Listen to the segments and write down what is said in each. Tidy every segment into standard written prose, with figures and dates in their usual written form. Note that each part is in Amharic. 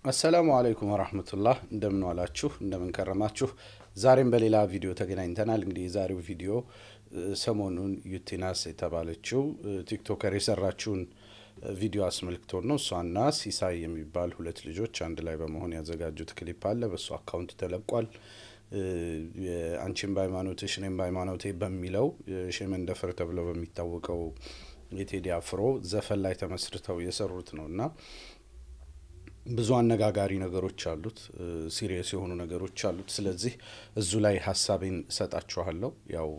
አሰላሙ አለይኩም ወራህመቱላህ እንደምን ዋላችሁ እንደምን ከረማችሁ። ዛሬም በሌላ ቪዲዮ ተገናኝተናል። እንግዲህ የዛሬው ቪዲዮ ሰሞኑን ዩቲናስ የተባለችው ቲክቶከር የሰራችውን ቪዲዮ አስመልክቶ ነው። እሷና ሲሳይ የሚባል ሁለት ልጆች አንድ ላይ በመሆን ያዘጋጁት ክሊፕ አለ። በሱ አካውንት ተለቋል። አንቺም በሃይማኖትሽ እኔም በሃይማኖቴ በሚለው ሸመንደፈር ተብሎ በሚታወቀው የቴዲ አፍሮ ዘፈን ላይ ተመስርተው የሰሩት ነውና ብዙ አነጋጋሪ ነገሮች አሉት፣ ሲሪየስ የሆኑ ነገሮች አሉት። ስለዚህ እዙ ላይ ሐሳቤን ሰጣችኋለሁ። ያው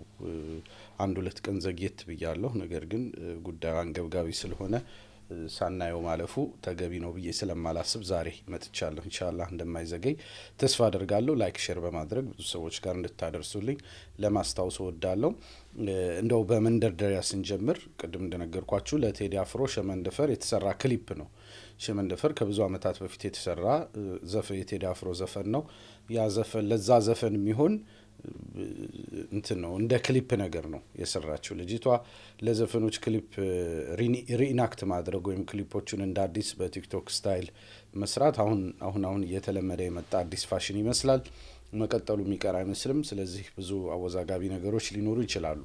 አንድ ሁለት ቀን ዘግየት ብያለሁ። ነገር ግን ጉዳዩ አንገብጋቢ ስለሆነ ሳናየው ማለፉ ተገቢ ነው ብዬ ስለማላስብ ዛሬ መጥቻለሁ። ኢንሻአላህ እንደማይዘገይ ተስፋ አደርጋለሁ። ላይክ ሼር በማድረግ ብዙ ሰዎች ጋር እንድታደርሱልኝ ለማስታወስ እወዳለሁ። እንደው በመንደርደሪያ ስንጀምር ቅድም እንደነገርኳችሁ ለቴዲ አፍሮ ሸመንደፈር የተሰራ ክሊፕ ነው። ሸመንደፈር ከብዙ አመታት በፊት የተሰራ የቴዲ አፍሮ ዘፈን ነው። ያ ዘፈን ለዛ ዘፈን የሚሆን እንትን ነው፣ እንደ ክሊፕ ነገር ነው የሰራችው ልጅቷ። ለዘፈኖች ክሊፕ ሪኢናክት ማድረግ ወይም ክሊፖቹን እንደ አዲስ በቲክቶክ ስታይል መስራት አሁን እየተለመደ የመጣ አዲስ ፋሽን ይመስላል። መቀጠሉ የሚቀር አይመስልም። ስለዚህ ብዙ አወዛጋቢ ነገሮች ሊኖሩ ይችላሉ።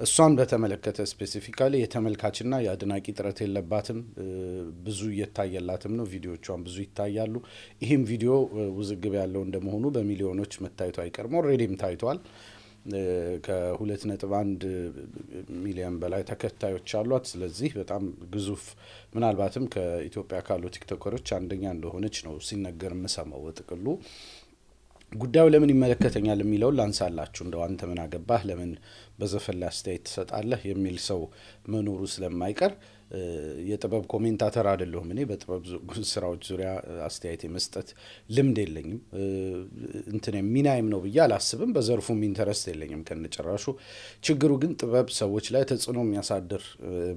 እሷን በተመለከተ ስፔሲፊካሊ የተመልካችና የአድናቂ ጥረት የለባትም፣ ብዙ እየታየላትም ነው። ቪዲዮቿን ብዙ ይታያሉ። ይህም ቪዲዮ ውዝግብ ያለው እንደመሆኑ በሚሊዮኖች መታየቱ አይቀርም። ኦልሬዲም ታይቷል። ከ2.1 ሚሊዮን በላይ ተከታዮች አሏት። ስለዚህ በጣም ግዙፍ፣ ምናልባትም ከኢትዮጵያ ካሉ ቲክቶከሮች አንደኛ እንደሆነች ነው ሲነገር የምሰማው። በጥቅሉ ጉዳዩ ለምን ይመለከተኛል የሚለውን ላንሳላችሁ። እንደው አንተ ምን አገባህ ለምን በዘፈን ላይ አስተያየት ትሰጣለህ የሚል ሰው መኖሩ ስለማይቀር የጥበብ ኮሜንታተር አይደለሁም። እኔ በጥበብ ስራዎች ዙሪያ አስተያየት የመስጠት ልምድ የለኝም። እንትን ሚናይም ነው ብዬ አላስብም። በዘርፉም ኢንተረስት የለኝም ከነጨራሹ። ችግሩ ግን ጥበብ ሰዎች ላይ ተጽዕኖ የሚያሳድር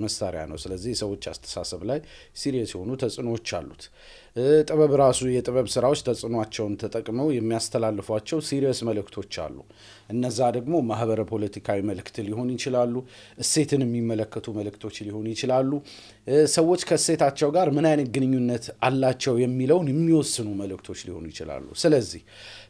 መሳሪያ ነው። ስለዚህ የሰዎች አስተሳሰብ ላይ ሲሪየስ የሆኑ ተጽዕኖዎች አሉት። ጥበብ ራሱ የጥበብ ስራዎች ተጽዕኖአቸውን ተጠቅመው የሚያስተላልፏቸው ሲሪየስ መልእክቶች አሉ። እነዛ ደግሞ ማህበረ ፖለቲካዊ መልእክት ሊሆን ይችላሉ። እሴትን የሚመለከቱ መልእክቶች ሊሆኑ ይችላሉ። ሰዎች ከእሴታቸው ጋር ምን አይነት ግንኙነት አላቸው የሚለውን የሚወስኑ መልእክቶች ሊሆኑ ይችላሉ። ስለዚህ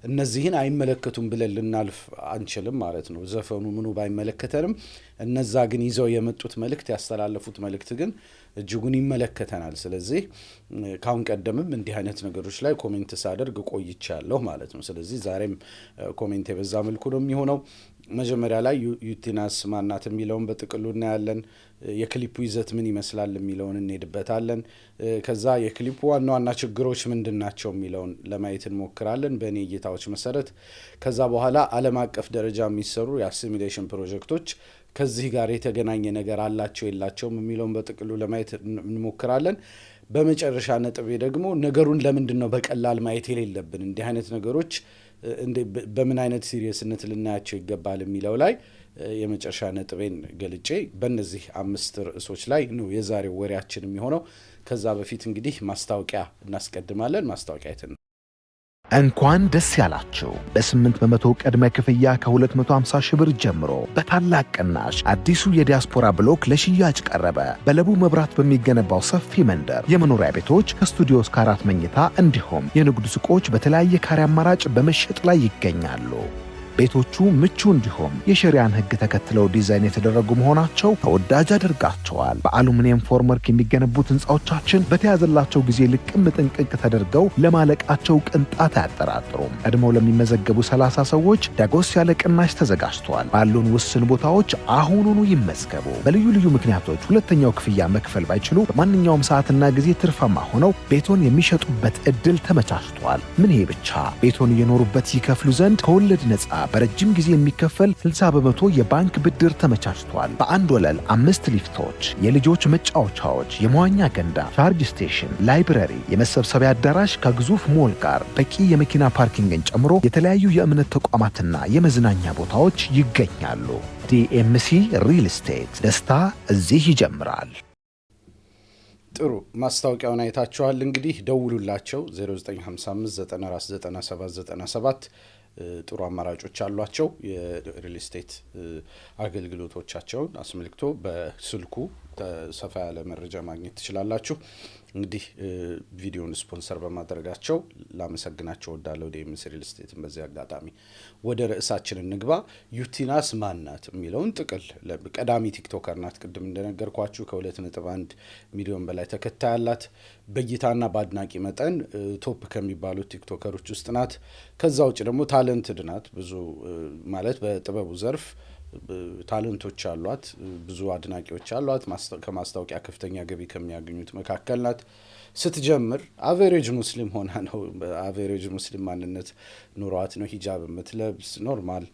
እነዚህን አይመለከቱም ብለን ልናልፍ አንችልም ማለት ነው። ዘፈኑ ምኑ ባይመለከተንም እነዛ ግን ይዘው የመጡት መልእክት ያስተላለፉት መልእክት ግን እጅጉን ይመለከተናል። ስለዚህ ካሁን ቀደምም እንዲህ አይነት ነገሮች ላይ ኮሜንት ሳደርግ ቆይቻለሁ ማለት ነው። ስለዚህ ዛሬም ኮሜንት የበዛ መልኩ ነው የሚሆነው። መጀመሪያ ላይ ዩቲናስ ማናት የሚለውን በጥቅሉ እናያለን። የክሊፑ ይዘት ምን ይመስላል የሚለውን እንሄድበታለን። ከዛ የክሊፑ ዋና ዋና ችግሮች ምንድናቸው የሚለውን ለማየት እንሞክራለን በእኔ እይታዎች መሰረት። ከዛ በኋላ ዓለም አቀፍ ደረጃ የሚሰሩ የአሲሚሌሽን ፕሮጀክቶች ከዚህ ጋር የተገናኘ ነገር አላቸው የላቸውም የሚለውን በጥቅሉ ለማየት እንሞክራለን። በመጨረሻ ነጥቤ ደግሞ ነገሩን ለምንድን ነው በቀላል ማየት የሌለብን፣ እንዲህ አይነት ነገሮች በምን አይነት ሲሪየስነት ልናያቸው ይገባል የሚለው ላይ የመጨረሻ ነጥቤን ገልጬ በእነዚህ 5 ርዕሶች ላይ ነው የዛሬው ወሬያችን የሚሆነው። ከዛ በፊት እንግዲህ ማስታወቂያ እናስቀድማለን። ማስታወቂያ የት ነው? እንኳን ደስ ያላችሁ! በ8% ቅድመ ክፍያ ከ250 ሺህ ብር ጀምሮ በታላቅ ቅናሽ አዲሱ የዲያስፖራ ብሎክ ለሽያጭ ቀረበ። በለቡ መብራት በሚገነባው ሰፊ መንደር የመኖሪያ ቤቶች ከስቱዲዮ እስከ 4 መኝታ እንዲሁም የንግድ ሱቆች በተለያየ ካሬ አማራጭ በመሸጥ ላይ ይገኛሉ። ቤቶቹ ምቹ እንዲሁም የሸሪያን ሕግ ተከትለው ዲዛይን የተደረጉ መሆናቸው ተወዳጅ አድርጋቸዋል። በአሉሚኒየም ፎርምወርክ የሚገነቡት ህንጻዎቻችን በተያዘላቸው ጊዜ ልቅም ጥንቅቅ ተደርገው ለማለቃቸው ቅንጣት አያጠራጥሩም። ቀድመው ለሚመዘገቡ 30 ሰዎች ዳጎስ ያለ ቅናሽ ተዘጋጅቷል። ባሉን ውስን ቦታዎች አሁኑኑ ይመዝገቡ። በልዩ ልዩ ምክንያቶች ሁለተኛው ክፍያ መክፈል ባይችሉ በማንኛውም ሰዓትና ጊዜ ትርፋማ ሆነው ቤቶን የሚሸጡበት እድል ተመቻችቷል። ምን ይሄ ብቻ! ቤቶን እየኖሩበት ይከፍሉ ዘንድ ከወለድ ነጻ በረጅም ጊዜ የሚከፈል 60% የባንክ ብድር ተመቻችቷል። በአንድ ወለል 5 ሊፍቶች፣ የልጆች መጫወቻዎች፣ የመዋኛ ገንዳ፣ ቻርጅ ስቴሽን፣ ላይብረሪ፣ የመሰብሰቢያ አዳራሽ ከግዙፍ ሞል ጋር በቂ የመኪና ፓርኪንግን ጨምሮ የተለያዩ የእምነት ተቋማትና የመዝናኛ ቦታዎች ይገኛሉ። ዲኤምሲ ሪል ስቴት፣ ደስታ እዚህ ይጀምራል። ጥሩ፣ ማስታወቂያውን አይታችኋል። እንግዲህ ደውሉላቸው 0955 949797 ጥሩ አማራጮች አሏቸው። የሪል ስቴት አገልግሎቶቻቸውን አስመልክቶ በስልኩ ሰፋ ያለ መረጃ ማግኘት ትችላላችሁ። እንግዲህ ቪዲዮን ስፖንሰር በማድረጋቸው ላመሰግናቸው ወዳለው ዲኤምሲ ሪል ስቴትን በዚህ አጋጣሚ ወደ ርዕሳችን እንግባ። ዩቲናስ ማናት የሚለውን ጥቅል ቀዳሚ ቲክቶከር ናት። ቅድም እንደነገርኳችሁ ከ2.1 ሚሊዮን በላይ ተከታይ ያላት በእይታና በአድናቂ መጠን ቶፕ ከሚባሉት ቲክቶከሮች ውስጥ ናት። ከዛ ውጭ ደግሞ ታለንትድ ናት። ብዙ ማለት በጥበቡ ዘርፍ ታለንቶች አሏት፣ ብዙ አድናቂዎች አሏት። ከማስታወቂያ ከፍተኛ ገቢ ከሚያገኙት መካከል ናት። ስትጀምር አቨሬጅ ሙስሊም ሆና ነው። አቨሬጅ ሙስሊም ማንነት ኑሯት ነው ሂጃብ የምትለብስ ኖርማል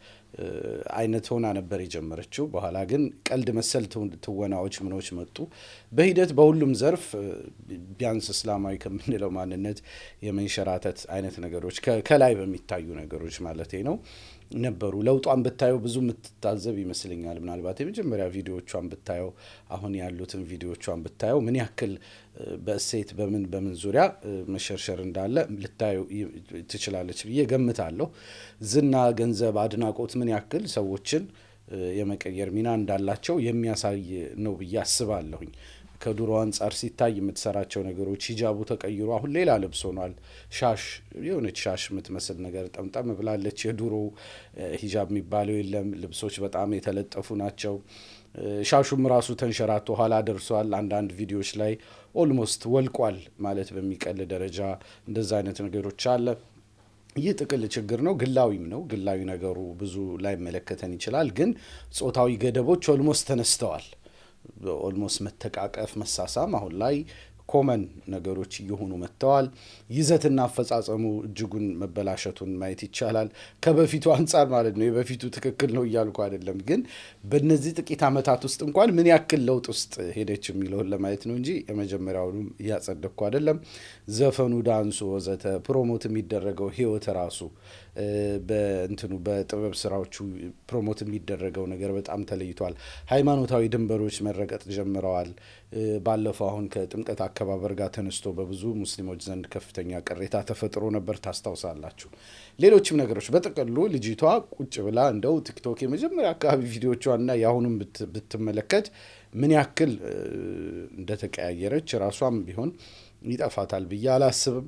አይነት ሆና ነበር የጀመረችው። በኋላ ግን ቀልድ መሰል ትወናዎች ምኖች መጡ። በሂደት በሁሉም ዘርፍ ቢያንስ እስላማዊ ከምንለው ማንነት የመንሸራተት አይነት ነገሮች ከላይ በሚታዩ ነገሮች ማለት ነው ነበሩ። ለውጧን ብታየው ብዙ የምትታዘብ ይመስለኛል። ምናልባት የመጀመሪያ ቪዲዮቿን ብታየው አሁን ያሉትን ቪዲዮቿን ብታየው ምን ያክል በእሴት በምን ዙሪያ መሸርሸር እንዳለ ልታየው ትችላለች ብዬ ገምታለሁ። ዝና፣ ገንዘብ፣ አድናቆት ምን ያክል ሰዎችን የመቀየር ሚና እንዳላቸው የሚያሳይ ነው ብዬ አስባለሁኝ። ከድሮ አንጻር ሲታይ የምትሰራቸው ነገሮች ሂጃቡ ተቀይሮ አሁን ሌላ ልብስ ሆኗል። ሻሽ የሆነች ሻሽ የምትመስል ነገር ጠምጠም ብላለች። የድሮ ሂጃብ የሚባለው የለም። ልብሶች በጣም የተለጠፉ ናቸው። ሻሹም ራሱ ተንሸራቶ ኋላ ደርሷል። አንዳንድ ቪዲዮዎች ላይ ኦልሞስት ወልቋል ማለት በሚቀል ደረጃ እንደዛ አይነት ነገሮች አለ። ይህ ጥቅል ችግር ነው፣ ግላዊም ነው። ግላዊ ነገሩ ብዙ ላይ መለከተን ይችላል። ግን ጾታዊ ገደቦች ኦልሞስት ተነስተዋል። ኦልሞስት መተቃቀፍ፣ መሳሳም አሁን ላይ ኮመን ነገሮች እየሆኑ መጥተዋል። ይዘትና አፈጻጸሙ እጅጉን መበላሸቱን ማየት ይቻላል። ከበፊቱ አንጻር ማለት ነው። የበፊቱ ትክክል ነው እያልኩ አይደለም፣ ግን በእነዚህ ጥቂት ዓመታት ውስጥ እንኳን ምን ያክል ለውጥ ውስጥ ሄደች የሚለውን ለማየት ነው እንጂ የመጀመሪያውንም እያጸደቅኩ አይደለም። ዘፈኑ፣ ዳንሱ፣ ወዘተ ፕሮሞት የሚደረገው ህይወት ራሱ በጥበብ ስራዎቹ ፕሮሞት የሚደረገው ነገር በጣም ተለይቷል። ሃይማኖታዊ ድንበሮች መረገጥ ጀምረዋል። ባለፈው አሁን ከጥምቀት አከባበር ጋር ተነስቶ በብዙ ሙስሊሞች ዘንድ ከፍተኛ ቅሬታ ተፈጥሮ ነበር፣ ታስታውሳላችሁ። ሌሎችም ነገሮች በጥቅሉ ልጅቷ ቁጭ ብላ እንደው ቲክቶክ የመጀመሪያ አካባቢ ቪዲዮቿና የአሁኑም ብትመለከት ምን ያክል እንደተቀያየረች ራሷም ቢሆን ይጠፋታል ብዬ አላስብም።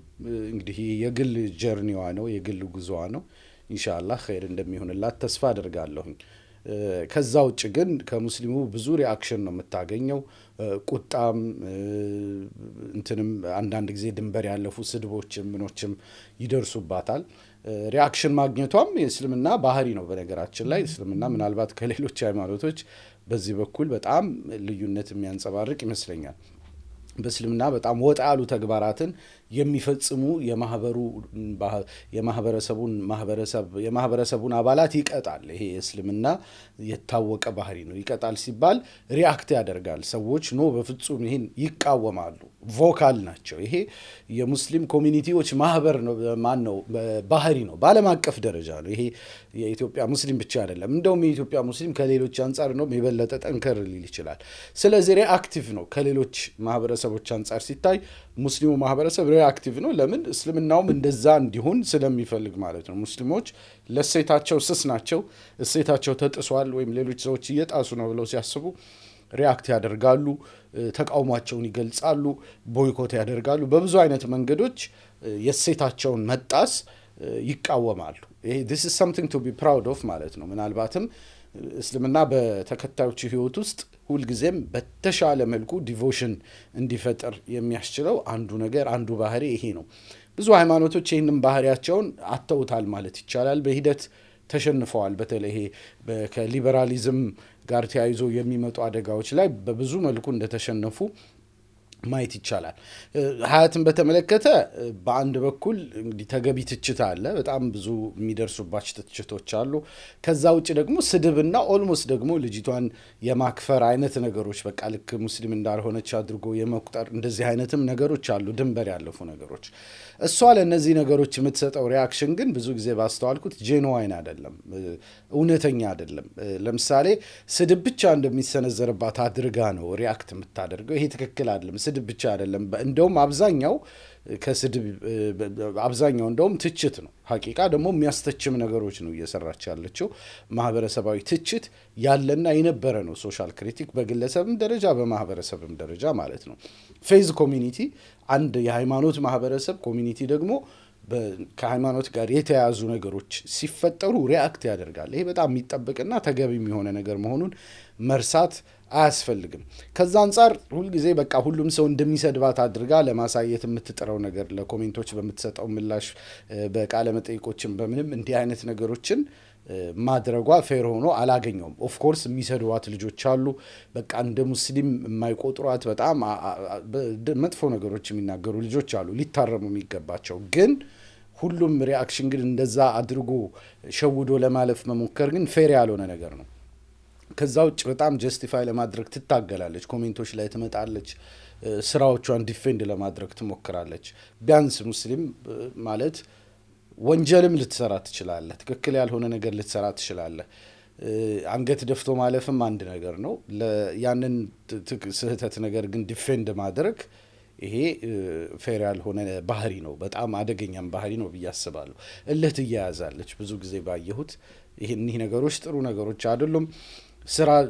እንግዲህ የግል ጀርኒዋ ነው፣ የግል ጉዞዋ ነው። ኢንሻአላህ ኸይር እንደሚሆንላት ተስፋ አድርጋለሁኝ። ከዛ ውጭ ግን ከሙስሊሙ ብዙ ሪአክሽን ነው የምታገኘው። ቁጣም እንትንም አንዳንድ ጊዜ ድንበር ያለፉ ስድቦችም ምኖችም ይደርሱባታል። ሪአክሽን ማግኘቷም የእስልምና ባህሪ ነው። በነገራችን ላይ እስልምና ምናልባት ከሌሎች ሃይማኖቶች በዚህ በኩል በጣም ልዩነት የሚያንጸባርቅ ይመስለኛል። በእስልምና በጣም ወጣ ያሉ ተግባራትን የሚፈጽሙ የማህበረሰቡን አባላት ይቀጣል። ይሄ የእስልምና የታወቀ ባህሪ ነው። ይቀጣል ሲባል ሪአክት ያደርጋል። ሰዎች በፍጹም ይህን ይቃወማሉ። ቮካል ናቸው። ይሄ የሙስሊም ኮሚኒቲዎች ማህበር ነው፣ ባህሪ ነው። በዓለም አቀፍ ደረጃ ነው። ይሄ የኢትዮጵያ ሙስሊም ብቻ አይደለም። እንደውም የኢትዮጵያ ሙስሊም ከሌሎች አንጻር ነው የበለጠ ጠንከር ሊል ይችላል። ስለዚህ ሪአክቲቭ ነው። ከሌሎች ማህበረሰቦች አንጻር ሲታይ ሙስሊሙ ማህበረሰብ ሪአክቲቭ ነው። ለምን? እስልምናውም እንደዛ እንዲሆን ስለሚፈልግ ማለት ነው። ሙስሊሞች ለእሴታቸው ስስ ናቸው። እሴታቸው ተጥሷል ወይም ሌሎች ሰዎች እየጣሱ ነው ብለው ሲያስቡ ሪአክት ያደርጋሉ፣ ተቃውሟቸውን ይገልጻሉ፣ ቦይኮት ያደርጋሉ። በብዙ አይነት መንገዶች የእሴታቸውን መጣስ ይቃወማሉ። ይሄ this is something to be proud of ማለት ነው። ምናልባትም እስልምና በተከታዮቹ ህይወት ውስጥ ሁልጊዜም በተሻለ መልኩ ዲቮሽን እንዲፈጠር የሚያስችለው አንዱ ባህሪ ይሄ ነው። ብዙ ሃይማኖቶች ይህንን ባህሪያቸውን አተውታል ማለት ይቻላል። በሂደት ተሸንፈዋል። በተለይ ከሊበራሊዝም ጋር ተያይዞ የሚመጡ አደጋዎች ላይ በብዙ መልኩ እንደተሸነፉ ማየት ይቻላል። ሀያትን በተመለከተ በአንድ በኩል እንግዲህ ተገቢ ትችት አለ። በጣም ብዙ የሚደርሱባቸው ትችቶች አሉ። ከዛ ውጭ ደግሞ ስድብና ኦልሞስት ደግሞ ልጅቷን የማክፈር አይነት ነገሮች፣ በቃ ልክ ሙስሊም እንዳልሆነች አድርጎ የመቁጠር እንደዚህ አይነትም ነገሮች አሉ፣ ድንበር ያለፉ ነገሮች። እሷ ለእነዚህ ነገሮች የምትሰጠው ሪያክሽን ግን ብዙ ጊዜ ባስተዋልኩት ጄንዋይን አይደለም፣ እውነተኛ አይደለም። ለምሳሌ ስድብ ብቻ እንደሚሰነዘርባት አድርጋ ነው ሪያክት የምታደርገው። ይሄ ትክክል አይደለም። ስድብ ብቻ አይደለም። እንደውም አብዛኛው ከስድብ አብዛኛው እንደውም ትችት ነው። ሐቂቃ ደግሞ የሚያስተችም ነገሮች ነው እየሰራች ያለችው። ማህበረሰባዊ ትችት ያለና የነበረ ነው። ሶሻል ክሪቲክ በግለሰብም ደረጃ በማህበረሰብም ደረጃ ማለት ነው። ፌዝ ኮሚኒቲ አንድ የሃይማኖት ማህበረሰብ ኮሚኒቲ ደግሞ ከሃይማኖት ጋር የተያያዙ ነገሮች ሲፈጠሩ ሪአክት ያደርጋል። ይሄ በጣም የሚጠበቅና ተገቢ የሆነ ነገር መሆኑን መርሳት አያስፈልግም። ከዛ አንጻር ሁልጊዜ በቃ ሁሉም ሰው እንደሚሰድባት አድርጋ ለማሳየት የምትጥረው ነገር ለኮሜንቶች በምትሰጠው ምላሽ በቃለ መጠይቆችን በምንም እንዲህ አይነት ነገሮችን ማድረጓ ፌር ሆኖ አላገኘውም። ኦፍኮርስ የሚሰድዋት ልጆች አሉ። በቃ እንደ ሙስሊም የማይቆጥሯት በጣም መጥፎ ነገሮች የሚናገሩ ልጆች አሉ ሊታረሙ የሚገባቸው። ግን ሁሉም ሪአክሽን ግን እንደዛ አድርጎ ሸውዶ ለማለፍ መሞከር ግን ፌር ያልሆነ ነገር ነው። ከዛ ውጭ በጣም ጀስቲፋይ ለማድረግ ትታገላለች፣ ኮሜንቶች ላይ ትመጣለች፣ ስራዎቿን ዲፌንድ ለማድረግ ትሞክራለች። ቢያንስ ሙስሊም ማለት ወንጀልም ልትሰራ ትችላለህ፣ ትክክል ያልሆነ ነገር ልትሰራ ትችላለህ። አንገት ደፍቶ ማለፍም አንድ ነገር ነው። ያንን ስህተት ነገር ግን ዲፌንድ ማድረግ ይሄ ፌር ያልሆነ ባህሪ ነው፣ በጣም አደገኛም ባህሪ ነው ብዬ አስባለሁ። እልህ ትያያዛለች ብዙ ጊዜ ባየሁት። ይህ ነገሮች ጥሩ ነገሮች አይደሉም።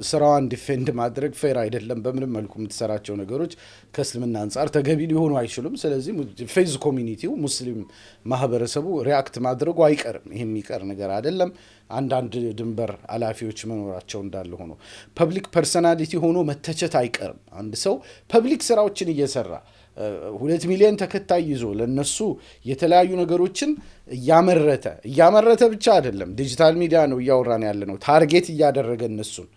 ስራዋን ዲፌንድ ማድረግ ፌር አይደለም። በምንም መልኩ የምትሰራቸው ነገሮች ከእስልምና አንጻር ተገቢ ሊሆኑ አይችሉም። ስለዚህ ፌዝ ኮሚኒቲው ሙስሊም ማህበረሰቡ ሪአክት ማድረጉ አይቀርም። ይሄ የሚቀር ነገር አይደለም። አንዳንድ ድንበር አላፊዎች መኖራቸው እንዳለ ሆኖ ፐብሊክ ፐርሰናሊቲ ሆኖ መተቸት አይቀርም። አንድ ሰው ፐብሊክ ስራዎችን እየሰራ 2 ሚሊዮን ተከታይ ይዞ ለነሱ የተለያዩ ነገሮችን እያመረተ ብቻ አይደለም፣ ዲጂታል ሚዲያ ነው እያወራን ያለ ነው፣ ታርጌት እያደረገ እነሱን።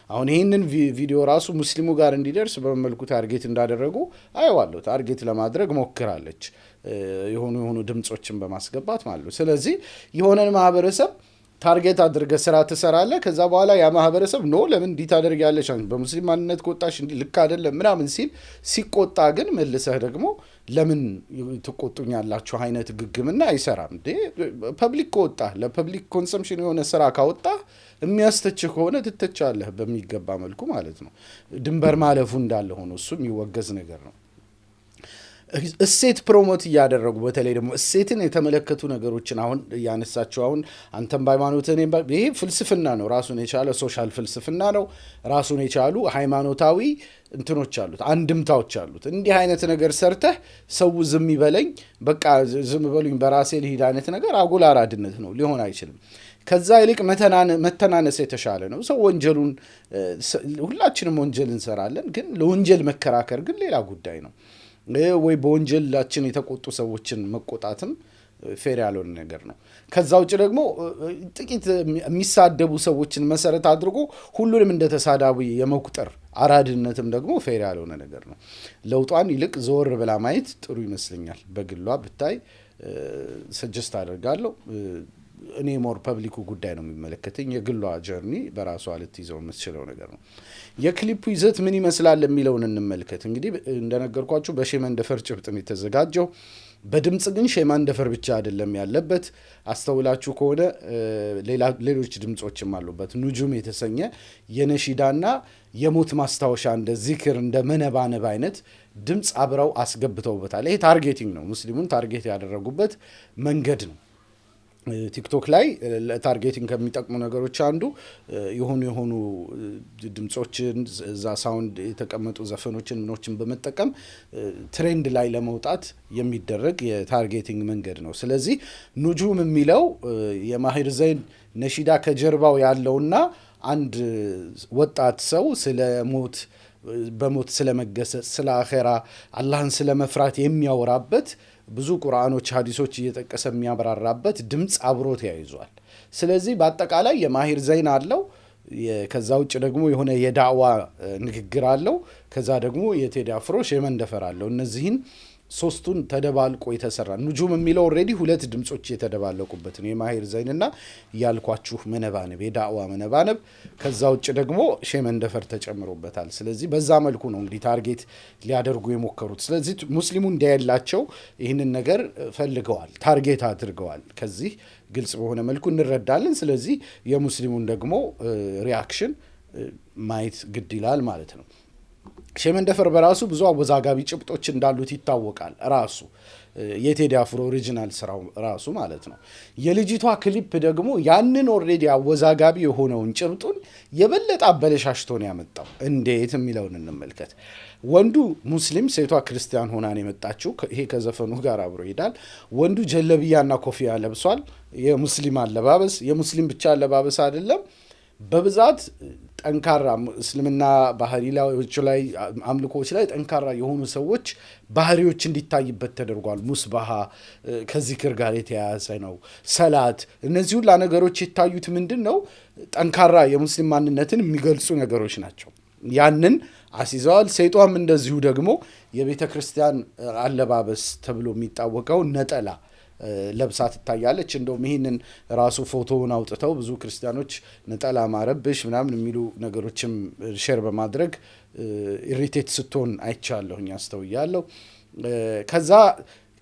አሁን ይህንን ቪዲዮ ራሱ ሙስሊሙ ጋር እንዲደርስ በመልኩ ታርጌት እንዳደረጉ አየዋለሁ። ታርጌት ለማድረግ ሞክራለች፣ የሆኑ ድምጾችን በማስገባት ማለት ነው። ስለዚህ የሆነን ማህበረሰብ ታርጌት አድርገ ስራ ትሰራለህ። ከዛ በኋላ ያ ማህበረሰብ ለምን እንዲህ ታደርጊያለሽ፣ በሙስሊም ማንነት ከወጣሽ እንዲህ ልክ አይደለም ምናምን ሲቆጣ ግን መልሰህ ደግሞ ለምን ትቆጡኛላችሁ አይነት ግግምና አይሰራም። ፐብሊክ ከወጣ ለፐብሊክ ኮንሰምፕሽን የሆነ ስራ ካወጣ የሚያስተችህ ከሆነ ትተቻለህ በሚገባ መልኩ ማለት ነው። ድንበር ማለፉ እንዳለ ሆኖ እሱ የሚወገዝ ነገር ነው። እሴት ፕሮሞት እያደረጉ በተለይ ደግሞ እሴትን የተመለከቱ ነገሮችን አሁን እያነሳቸው አሁን አንተም በሃይማኖት ይሄ ፍልስፍና ነው፣ ራሱን የቻለ ሶሻል ፍልስፍና ነው። ራሱን የቻሉ ሃይማኖታዊ እንትኖች አሉት፣ አንድምታዎች አሉት። እንዲህ አይነት ነገር ሰርተህ ሰው ዝም ይበለኝ በቃ ዝም በሉኝ በራሴ ልሂድ አይነት ነገር አጉል አራድነት ነው፣ ሊሆን አይችልም። ከዛ ይልቅ መተናነስ የተሻለ ነው። ሰው ወንጀሉን ሁላችንም ወንጀል እንሰራለን፣ ግን ለወንጀል መከራከር ግን ሌላ ጉዳይ ነው። ወይ በወንጀላችን የተቆጡ ሰዎችን መቆጣትም ፌር ያልሆነ ነገር ነው። ከዛ ውጭ ደግሞ ጥቂት የሚሳደቡ ሰዎችን መሰረት አድርጎ ሁሉንም እንደ ተሳዳቢ የመቁጠር አራድነትም ደግሞ ፌር ያልሆነ ነገር ነው። ለውጧን ይልቅ ዘወር ብላ ማየት ጥሩ ይመስለኛል። በግሏ ብታይ ሰጀስት አደርጋለሁ። እኔ ሞር ፐብሊኩ ጉዳይ ነው የሚመለከተኝ። የግሏ ጀርኒ በራሷ ልትይዘው የምትችለው ነገር ነው። የክሊፑ ይዘት ምን ይመስላል የሚለውን እንመልከት። እንግዲህ እንደነገርኳችሁ በሼመንደፈር ጭብጥም የተዘጋጀው፣ በድምፅ ግን ሼመንደፈር ብቻ አይደለም ያለበት። አስተውላችሁ ከሆነ ሌሎች ድምፆችም አሉበት። ኑጁም የተሰኘ የነሺዳና የሞት ማስታወሻ እንደ ዚክር እንደ መነባነብ አይነት ድምፅ አብረው አስገብተውበታል። ይሄ ታርጌቲንግ ነው፣ ሙስሊሙን ታርጌት ያደረጉበት መንገድ ነው። ቲክቶክ ላይ ለታርጌቲንግ ከሚጠቅሙ ነገሮች አንዱ የሆኑ ድምጾችን እዛ ሳውንድ የተቀመጡ ዘፈኖችን ምኖችን በመጠቀም ትሬንድ ላይ ለመውጣት የሚደረግ የታርጌቲንግ መንገድ ነው። ስለዚህ ኑጁም የሚለው የማሂር ዘይን ነሺዳ ከጀርባው ያለውና አንድ ወጣት ሰው ስለ ሞት በሞት ስለመገሰጽ፣ ስለ አኼራ አላህን ስለመፍራት የሚያወራበት ብዙ ቁርአኖች ሀዲሶች እየጠቀሰ የሚያብራራበት ድምፅ አብሮ ተያይዟል። ስለዚህ በአጠቃላይ የማሂር ዘይን አለው። ከዛ ውጭ ደግሞ የሆነ የዳዕዋ ንግግር አለው። ከዛ ደግሞ የቴዲ አፍሮ ሼመንደፈር አለው። እነዚህን ሶስቱን ተደባልቆ የተሰራ ኑጁም የሚለው ኦልሬዲ 2 ድምጾች የተደባለቁበት ነው። የማሂር ዘይንና ያልኳችሁ መነባነብ፣ የዳዕዋ መነባነብ። ከዛ ውጭ ደግሞ ሼመንደፈር ተጨምሮበታል። ስለዚህ በዛ መልኩ ነው እንግዲህ ታርጌት ሊያደርጉ የሞከሩት። ስለዚህ ሙስሊሙ እንዳያላቸው ይህንን ነገር ፈልገዋል፣ ታርጌት አድርገዋል። ከዚህ ግልጽ በሆነ መልኩ እንረዳለን። ስለዚህ የሙስሊሙን ደግሞ ሪአክሽን ማየት ግድ ይላል ማለት ነው። ሸመንደፈር በራሱ ብዙ አወዛጋቢ ጭብጦች እንዳሉት ይታወቃል። ራሱ የቴዲ አፍሮ ኦሪጂናል ስራው ራሱ ማለት ነው። የልጅቷ ክሊፕ ደግሞ ያንን ኦልሬዲ አወዛጋቢ የሆነውን ጭብጡን የበለጠ አበለሻሽቶ ነው ያመጣው። እንዴት የሚለውን እንመልከት። ወንዱ ሙስሊም፣ ሴቷ ክርስቲያን ሆና ነው የመጣችው። ይሄ ከዘፈኑ ጋር አብሮ ይሄዳል። ወንዱ ጀለብያና ኮፊያ ለብሷል። የሙስሊም አለባበስ፣ የሙስሊም ብቻ አለባበስ አይደለም። በብዛት ጠንካራ እስልምና ባህሪዎች ላይ አምልኮች ላይ ጠንካራ የሆኑ ሰዎች ባህሪዎች እንዲታይበት ተደርጓል። ሙስባሃ ከዚክር ጋር የተያያዘ ነው። ሰላት፣ እነዚህ ሁላ ነገሮች የታዩት ምንድን ነው? ጠንካራ የሙስሊም ማንነትን የሚገልጹ ነገሮች ናቸው። ያንን አስይዘዋል። ሴቷም እንደዚሁ ደግሞ የቤተ ክርስቲያን አለባበስ ተብሎ የሚታወቀው ነጠላ ለብሳ ትታያለች። እንደውም ይህንን ራሱ ፎቶውን አውጥተው ብዙ ክርስቲያኖች ነጠላ ማረብሽ ምናምን የሚሉ ነገሮችም ሼር በማድረግ ኢሪቴት ስትሆን አይቻለሁኝ፣ አስተውያለሁ።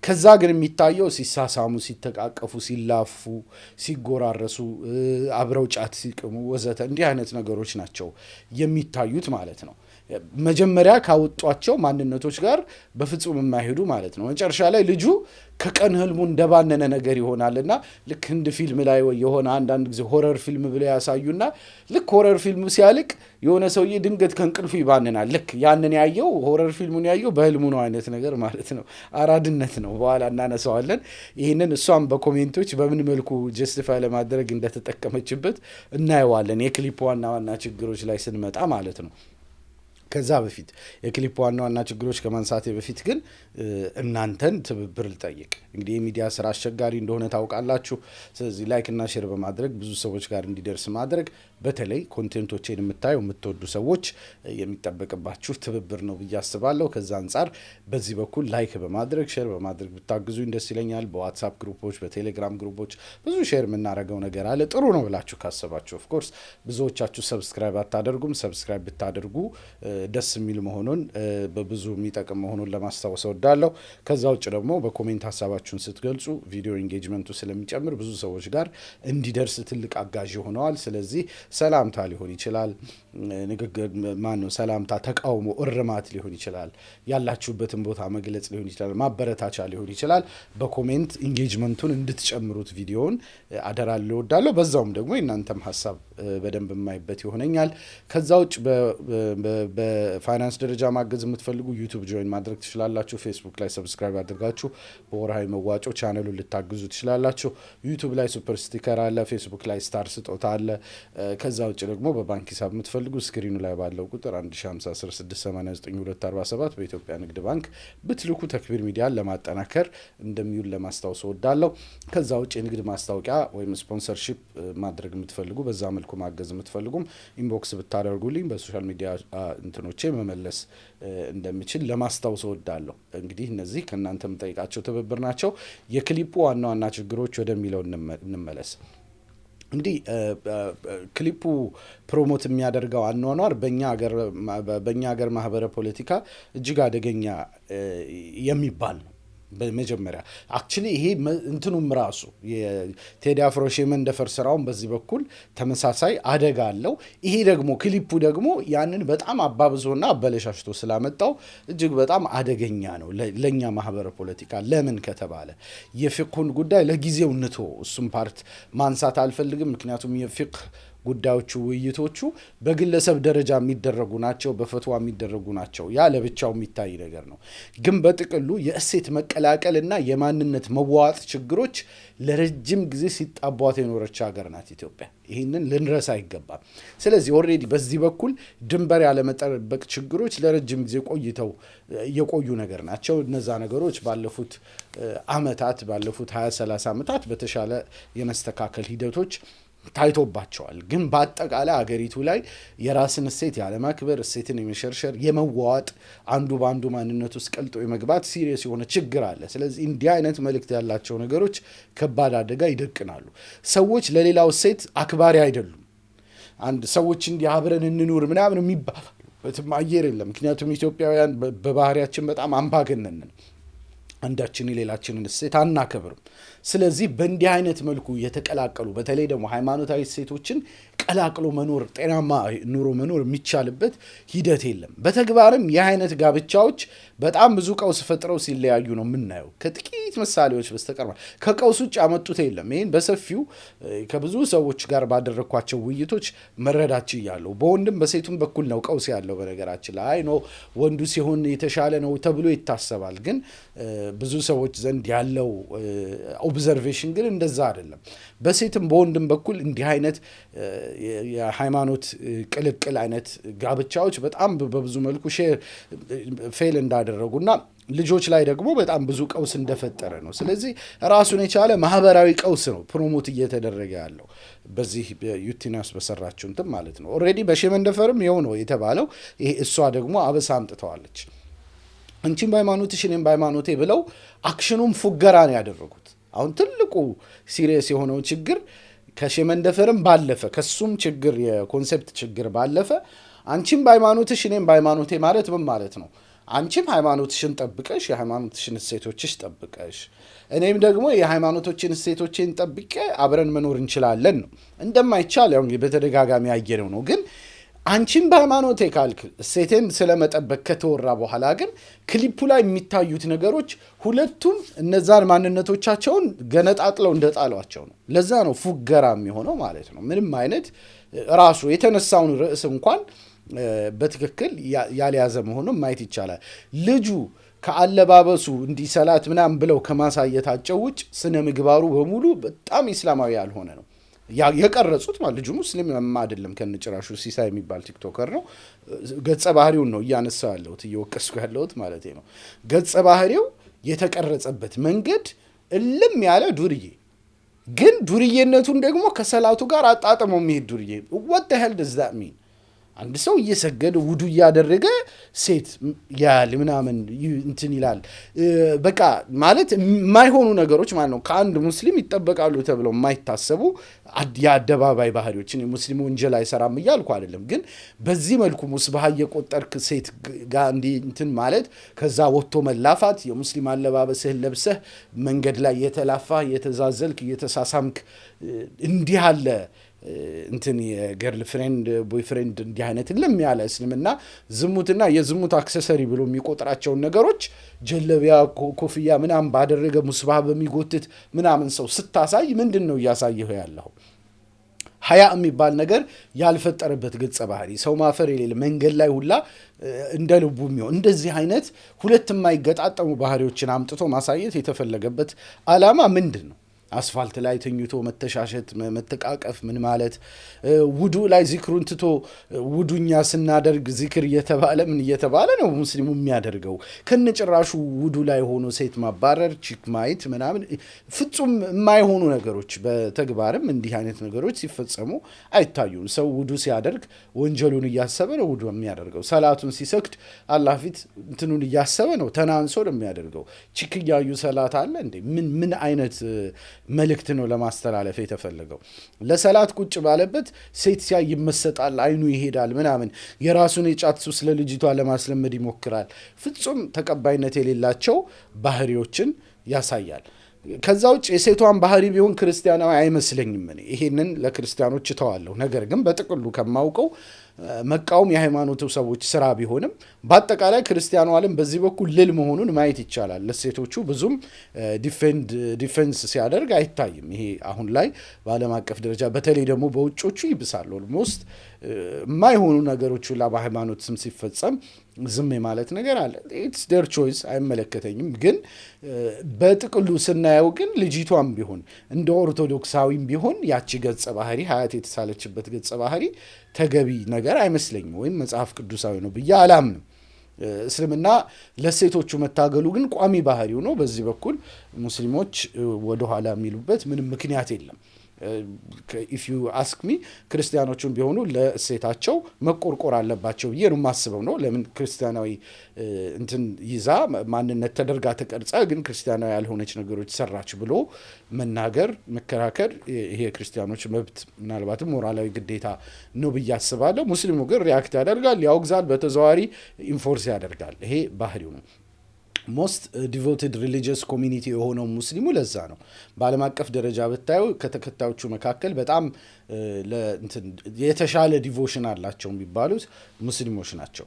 ከዛ ግን የሚታየው ሲሳሳሙ፣ ሲተቃቀፉ፣ ሲላፉ፣ ሲጎራረሱ፣ አብረው ጫት ሲቅሙ ወዘተ እንዲህ አይነት ነገሮች ናቸው የሚታዩት ማለት ነው። መጀመሪያ ካወጧቸው ማንነቶች ጋር በፍጹም የማይሄዱ ማለት ነው። መጨረሻ ላይ ልጁ ከቀን ህልሙ እንደባነነ ነገር ይሆናልና ልክ ህንድ ፊልም ላይ ወይ የሆነ አንዳንድ ጊዜ ሆረር ፊልም ብለው ያሳዩና ልክ ሆረር ፊልሙ ሲያልቅ የሆነ ሰውዬ ድንገት ከእንቅልፉ ይባንናል። ልክ ያንን ያየው ሆረር ፊልሙን ያየው በህልሙ ነው አይነት ነገር ማለት ነው። አራድነት ነው። በኋላ እናነሳዋለን። ይህንን እሷም በኮሜንቶች በምን መልኩ ጀስቲፋይ ለማድረግ እንደተጠቀመችበት እናየዋለን። የክሊፕ ዋና ዋና ችግሮች ላይ ስንመጣ ማለት ነው። ከዛ በፊት የክሊፕ ዋና ዋና ችግሮች ከማንሳቴ በፊት ግን እናንተን ትብብር ልጠይቅ። እንግዲህ የሚዲያ ስራ አስቸጋሪ እንደሆነ ታውቃላችሁ። ስለዚህ ላይክና ሼር በማድረግ ብዙ ሰዎች ጋር እንዲደርስ ማድረግ፣ በተለይ ኮንቴንቶቼን የምታዩ የምትወዱ ሰዎች የሚጠበቅባችሁ ትብብር ነው ብዬ አስባለሁ። ከዛ አንጻር በዚህ በኩል ላይክ በማድረግ ሼር በማድረግ ብታግዙኝ ደስ ይለኛል። በዋትሳፕ ግሩፖች፣ በቴሌግራም ግሩፖች ብዙ ሼር የምናደርገው ነገር አለ። ጥሩ ነው ብላችሁ ካሰባችሁ ኦፍኮርስ ብዙዎቻችሁ ሰብስክራይብ አታደርጉም። ሰብስክራይብ ብታደርጉ ደስ የሚል መሆኑን በብዙ የሚጠቅም መሆኑን ለማስታወስ እወዳለሁ። ከዛ ውጭ ደግሞ በኮሜንት ሀሳባችሁን ስትገልጹ ቪዲዮ ኢንጌጅመንቱ ስለሚጨምር ብዙ ሰዎች ጋር እንዲደርስ ትልቅ አጋዥ ሆነዋል። ስለዚህ ሰላምታ ሊሆን ይችላል፣ ንግግር ማነው ሰላምታ፣ ተቃውሞ፣ እርማት ሊሆን ይችላል፣ ያላችሁበትን ቦታ መግለጽ ሊሆን ይችላል፣ ማበረታቻ ሊሆን ይችላል። በኮሜንት ኢንጌጅመንቱን እንድትጨምሩት ቪዲዮውን አደራ ልወዳለሁ። በዛውም ደግሞ የእናንተም ሀሳብ በደንብ የማይበት ይሆነኛል። ከዛ ውጭ በፋይናንስ ደረጃ ማገዝ የምትፈልጉ ዩቱብ ጆይን ማድረግ ትችላላችሁ። ፌስቡክ ላይ ሰብስክራይብ አድርጋችሁ በወርሃዊ መዋጮ ቻነሉን ልታግዙ ትችላላችሁ። ዩቱብ ላይ ሱፐር ስቲከር አለ፣ ፌስቡክ ላይ ስታር ስጦታ አለ። ከዛ ውጭ ደግሞ በባንክ ሂሳብ የምትፈልጉ ስክሪኑ ላይ ባለው ቁጥር 15106894247 በኢትዮጵያ ንግድ ባንክ ብትልኩ ተክቢር ሚዲያን ለማጠናከር እንደሚውል ለማስታወስ እወዳለሁ። ከዛ ውጭ የንግድ ማስታወቂያ ወይም ስፖንሰርሺፕ ማድረግ የምትፈልጉ በዛ መልኩ ማገዝ የምትፈልጉም ኢንቦክስ ብታደርጉልኝ በሶሻል ሚዲያ እንትኖቼ መመለስ እንደምችል ለማስታወስ እወዳለሁ። እንግዲህ እነዚህ ከእናንተ የምጠይቃቸው ትብብር ናቸው። የክሊፑ ዋና ዋና ችግሮች ወደሚለው እንመለስ። እንግዲህ ክሊፑ ፕሮሞት የሚያደርገው አኗኗር በእኛ ሀገር ማህበረ ፖለቲካ እጅግ አደገኛ የሚባል ነው። በመጀመሪያ አክቹሊ ይሄ እንትኑም ራሱ የቴዲ አፍሮ ሸመንደፈር ስራውን በዚህ በኩል ተመሳሳይ አደጋ አለው። ይሄ ደግሞ ክሊፑ ደግሞ ያንን በጣም አባብዞና አበለሻሽቶ ስላመጣው እጅግ በጣም አደገኛ ነው ለኛ ማህበረ ፖለቲካ። ለምን ከተባለ የፊቅሁን ጉዳይ ለጊዜው እንቶ እሱም ፓርት ማንሳት አልፈልግም። ምክንያቱም የፊቅህ ጉዳዮቹ ውይይቶቹ በግለሰብ ደረጃ የሚደረጉ ናቸው፣ በፈትዋ የሚደረጉ ናቸው። ያ ለብቻው የሚታይ ነገር ነው። ግን በጥቅሉ የእሴት መቀላቀልና የማንነት መዋዋጥ ችግሮች ለረጅም ጊዜ ሲጣቧት የኖረች ሀገር ናት ኢትዮጵያ። ይህንን ልንረሳ አይገባም። ስለዚህ ኦልሬዲ በዚህ በኩል ድንበር ያለመጠበቅ ችግሮች ለረጅም ጊዜ የቆዩ ነገር ናቸው። እነዛ ነገሮች ባለፉት አመታት ባለፉት 20-30 ዓመታት በተሻለ የመስተካከል ሂደቶች ታይቶባቸዋል። ግን በአጠቃላይ አገሪቱ ላይ የራስን እሴት ያለማክበር፣ እሴትን የመሸርሸር፣ የመዋዋጥ፣ አንዱ በአንዱ ማንነት ውስጥ ቀልጦ የመግባት ሲሪየስ የሆነ ችግር አለ። ስለዚህ እንዲህ አይነት መልእክት ያላቸው ነገሮች ከባድ አደጋ ይደቅናሉ። ሰዎች ለሌላው እሴት አክባሪ አይደሉም። አንድ ሰዎች እንዲህ አብረን እንኑር ምናምን የሚባልበትም አየር የለም። ምክንያቱም ኢትዮጵያውያን በባህሪያችን በጣም አምባገነን ነን። አንዳችን የሌላችንን እሴት አናከብርም። ስለዚህ በእንዲህ አይነት መልኩ የተቀላቀሉ በተለይ ደግሞ ሃይማኖታዊ እሴቶችን ቀላቅሎ መኖር ጤናማ ኑሮ መኖር የሚቻልበት ሂደት የለም። በተግባርም ይህ አይነት ጋብቻዎች በጣም ብዙ ቀውስ ፈጥረው ሲለያዩ ነው የምናየው። ከጥቂት ምሳሌዎች በስተቀር ከቀውስ ውጭ ያመጡት የለም። ይህን በሰፊው ከብዙ ሰዎች ጋር ባደረግኳቸው ውይይቶች መረዳት ችያለሁ። በወንድም በሴቱም በኩል ነው ቀውስ ያለው። በነገራችን ላይ ነው ወንዱ ሲሆን የተሻለ ነው ተብሎ ይታሰባል። ግን ብዙ ሰዎች ዘንድ ያለው ኦብዘርቬሽን ግን እንደዛ አይደለም። በሴትም በወንድም በኩል እንዲህ አይነት የሃይማኖት ቅልቅል አይነት ጋብቻዎች በጣም በብዙ መልኩ ፌል እንዳደረጉና ልጆች ላይ ደግሞ በጣም ብዙ ቀውስ እንደፈጠረ ነው። ስለዚህ ራሱን የቻለ ማህበራዊ ቀውስ ነው ፕሮሞት እየተደረገ ያለው በዚህ ዩቲናስ በሰራችው እንትን ማለት ነው። ኦልሬዲ በሸመንደፈርም ይኸው ነው የተባለው። ይሄ እሷ ደግሞ አበሳ አምጥተዋለች። አንቺም በሃይማኖትሽ እኔም በሃይማኖቴ ብለው አክሽኑም ፉገራ ነው ያደረጉት። አሁን ትልቁ ሲሪየስ የሆነው ችግር ከሸመንደፈርም ባለፈ ከሱም ችግር የኮንሴፕት ችግር ባለፈ አንቺም በሃይማኖትሽ እኔም በሃይማኖቴ ማለት ምን ማለት ነው? አንቺም ሃይማኖትሽን ጠብቀሽ የሃይማኖትሽን እሴቶችሽ ጠብቀሽ እኔም ደግሞ የሃይማኖቶችን እሴቶችን ጠብቄ አብረን መኖር እንችላለን ነው። እንደማይቻል ያው በተደጋጋሚ ያየነው ነው። ግን አንቺም በሃይማኖቴ ካልክ እሴቴን ስለመጠበቅ ከተወራ በኋላ ግን ክሊፑ ላይ የሚታዩት ነገሮች ሁለቱም እነዛን ማንነቶቻቸውን ገነጣጥለው እንደጣሏቸው ነው። ለዛ ነው ፉገራ የሚሆነው ማለት ነው። ምንም አይነት ራሱ የተነሳውን ርዕስ እንኳን በትክክል ያልያዘ መሆኑን ማየት ይቻላል። ልጁ ከአለባበሱ እንዲሰላት ምናምን ብለው ከማሳየታቸው ውጭ ስነ ምግባሩ በሙሉ በጣም ኢስላማዊ ያልሆነ ነው የቀረጹት። ማለት ልጁ ሙስሊም አይደለም ከነጭራሹ። ሲሳይ የሚባል ቲክቶከር ነው። ገጸ ባህሪውን ነው እያነሳው ያለሁት እየወቀስኩ ያለሁት ማለት ነው። ገጸ ባህሪው የተቀረጸበት መንገድ እልም ያለ ዱርዬ፣ ግን ዱርዬነቱን ደግሞ ከሰላቱ ጋር አጣጥሞ የሚሄድ ዱርዬ። what the hell does that mean? አንድ ሰው እየሰገደ ውዱ እያደረገ ሴት ያል ምናምን እንትን ይላል። በቃ ማለት የማይሆኑ ነገሮች ማለት ነው። ከአንድ ሙስሊም ይጠበቃሉ ተብለው የማይታሰቡ የአደባባይ ባህሪዎችን የሙስሊም ወንጀል አይሰራም እያልኩ አይደለም። ግን በዚህ መልኩ ሙስባህ እየቆጠርክ ሴት ጋር እንትን ማለት፣ ከዛ ወጥቶ መላፋት፣ የሙስሊም አለባበስህን ለብሰህ መንገድ ላይ እየተላፋ እየተዛዘልክ እየተሳሳምክ እንዲህ አለ እንትን የገርል ፍሬንድ ቦይ ፍሬንድ እንዲህ አይነት ለም ያለ እስልምና ዝሙትና የዝሙት አክሰሰሪ ብሎ የሚቆጥራቸውን ነገሮች ጀለቢያ ኮፍያ ምናምን ባደረገ ሙስባህ በሚጎትት ምናምን ሰው ስታሳይ ምንድን ነው እያሳየው ያለው? ሀያ የሚባል ነገር ያልፈጠረበት ገጸ ባህሪ፣ ሰው ማፈር የሌለ መንገድ ላይ ሁላ እንደ ልቡ የሚሆን እንደዚህ አይነት ሁለት የማይገጣጠሙ ባህሪዎችን አምጥቶ ማሳየት የተፈለገበት ዓላማ ምንድን ነው? አስፋልት ላይ ተኝቶ መተሻሸት መተቃቀፍ ምን ማለት? ውዱ ላይ ዚክሩን ትቶ ውዱኛ ስናደርግ ዚክር እየተባለ ምን እየተባለ ነው ሙስሊሙ የሚያደርገው? ከነጭራሹ ውዱ ላይ ሆኖ ሴት ማባረር፣ ቺክ ማየት ምናምን ፍጹም የማይሆኑ ነገሮች በተግባርም እንዲህ አይነት ነገሮች ሲፈጸሙ አይታዩም። ሰው ውዱ ሲያደርግ ወንጀሉን እያሰበ ነው ውዱ የሚያደርገው። ሰላቱን ሲሰግድ አላህ ፊት እንትኑን እያሰበ ነው ተናንሶ ነው የሚያደርገው። ቺክ እያዩ ሰላት አለ እንዴ? ምን አይነት መልእክት ነው ለማስተላለፍ የተፈለገው? ለሰላት ቁጭ ባለበት ሴት ሲያይ ይመሰጣል፣ አይኑ ይሄዳል ምናምን፣ የራሱን የጫት ሱስ ለልጅቷ ለማስለመድ ይሞክራል። ፍጹም ተቀባይነት የሌላቸው ባህሪዎችን ያሳያል። ከዛ ውጭ የሴቷን ባህሪ ቢሆን ክርስቲያናዊ አይመስለኝም። እኔ ይሄንን ለክርስቲያኖች እተዋለሁ። ነገር ግን በጥቅሉ ከማውቀው መቃወም የሃይማኖቱ ሰዎች ስራ ቢሆንም በአጠቃላይ ክርስቲያኑ ዓለም በዚህ በኩል ልል መሆኑን ማየት ይቻላል። ለሴቶቹ ብዙም ዲፌንስ ሲያደርግ አይታይም። ይሄ አሁን ላይ በዓለም አቀፍ ደረጃ በተለይ ደግሞ በውጮቹ ይብሳል። ኦልሞስት የማይሆኑ ነገሮች ሁላ በሃይማኖት ስም ሲፈጸም ዝም ማለት ነገር አለ። ኢትስ ዴር ቾይስ፣ አይመለከተኝም። ግን በጥቅሉ ስናየው ግን ልጅቷም ቢሆን እንደ ኦርቶዶክሳዊም ቢሆን ያቺ ገጸ ባህሪ ሀያት የተሳለችበት ገጸ ባህሪ ተገቢ ነገር አይመስለኝም፣ ወይም መጽሐፍ ቅዱሳዊ ነው ብዬ አላምንም። እስልምና ለሴቶቹ መታገሉ ግን ቋሚ ባህሪው ነው። በዚህ በኩል ሙስሊሞች ወደኋላ የሚሉበት ምንም ምክንያት የለም። ኢፍ ዩ አስክ ሚ ክርስቲያኖቹን ቢሆኑ ለእሴታቸው መቆርቆር አለባቸው ብዬ ነው የማስበው። ነው ለምን ክርስቲያናዊ እንትን ይዛ ማንነት ተደርጋ ተቀርጻ ግን ክርስቲያናዊ ያልሆነች ነገሮች ሰራች ብሎ መናገር መከራከር ይሄ ክርስቲያኖች መብት ምናልባትም ሞራላዊ ግዴታ ነው ብዬ አስባለሁ። ሙስሊሙ ግን ሪያክት ያደርጋል፣ ያወግዛል፣ በተዘዋዋሪ ኢንፎርስ ያደርጋል። ይሄ ባህሪው ነው። ሞስት ዲቮትድ ሪሊጂየስ ኮሚኒቲ የሆነው ሙስሊሙ ለዛ ነው። በዓለም አቀፍ ደረጃ ብታዩ ከተከታዮቹ መካከል በጣም የተሻለ ዲቮሽን አላቸው የሚባሉት ሙስሊሞች ናቸው።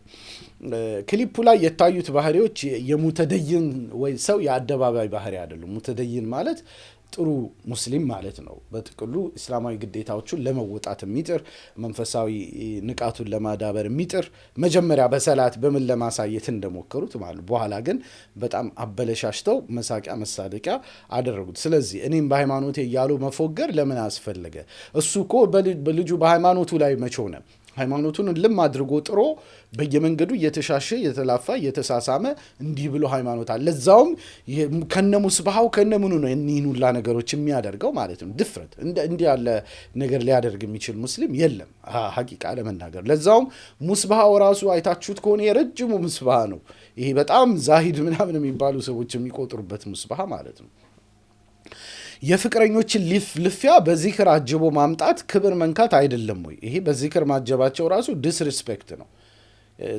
ክሊፑ ላይ የታዩት ባህሪዎች የሙተደይን ወይ ሰው የአደባባይ ባህሪ አይደሉም። ሙተደይን ማለት ጥሩ ሙስሊም ማለት ነው። በጥቅሉ እስላማዊ ግዴታዎቹን ለመወጣት የሚጥር መንፈሳዊ ንቃቱን ለማዳበር የሚጥር መጀመሪያ በሰላት በምን ለማሳየት እንደሞከሩት ማለት በኋላ ግን በጣም አበለሻሽተው መሳቂያ መሳለቂያ አደረጉት። ስለዚህ እኔም በሃይማኖቴ እያሉ መፎገር ለምን አስፈለገ? እሱ እኮ በልጁ በሃይማኖቱ ላይ መቼ ሆነ? ሃይማኖቱን ልም አድርጎ ጥሮ በየመንገዱ እየተሻሸ እየተላፋ እየተሳሳመ እንዲህ ብሎ ሃይማኖት አለ። ለዛውም ከነሙስባሃው ከነምኑ ነው እኒህን ሁላ ነገሮች የሚያደርገው ማለት ነው። ድፍረት እንዲህ ያለ ነገር ሊያደርግ የሚችል ሙስሊም የለም ሐቂቃ ለመናገር። ለዛውም ሙስባሃው ራሱ አይታችሁት ከሆነ የረጅሙ ሙስባሃ ነው። ይሄ በጣም ዛሂድ ምናምን የሚባሉ ሰዎች የሚቆጥሩበት ሙስባሃ ማለት ነው። የፍቅረኞችን ልፊያ በዚክር አጅቦ ማምጣት ክብር መንካት አይደለም ወይ? ይሄ በዚክር ማጀባቸው ራሱ ዲስሪስፔክት ነው።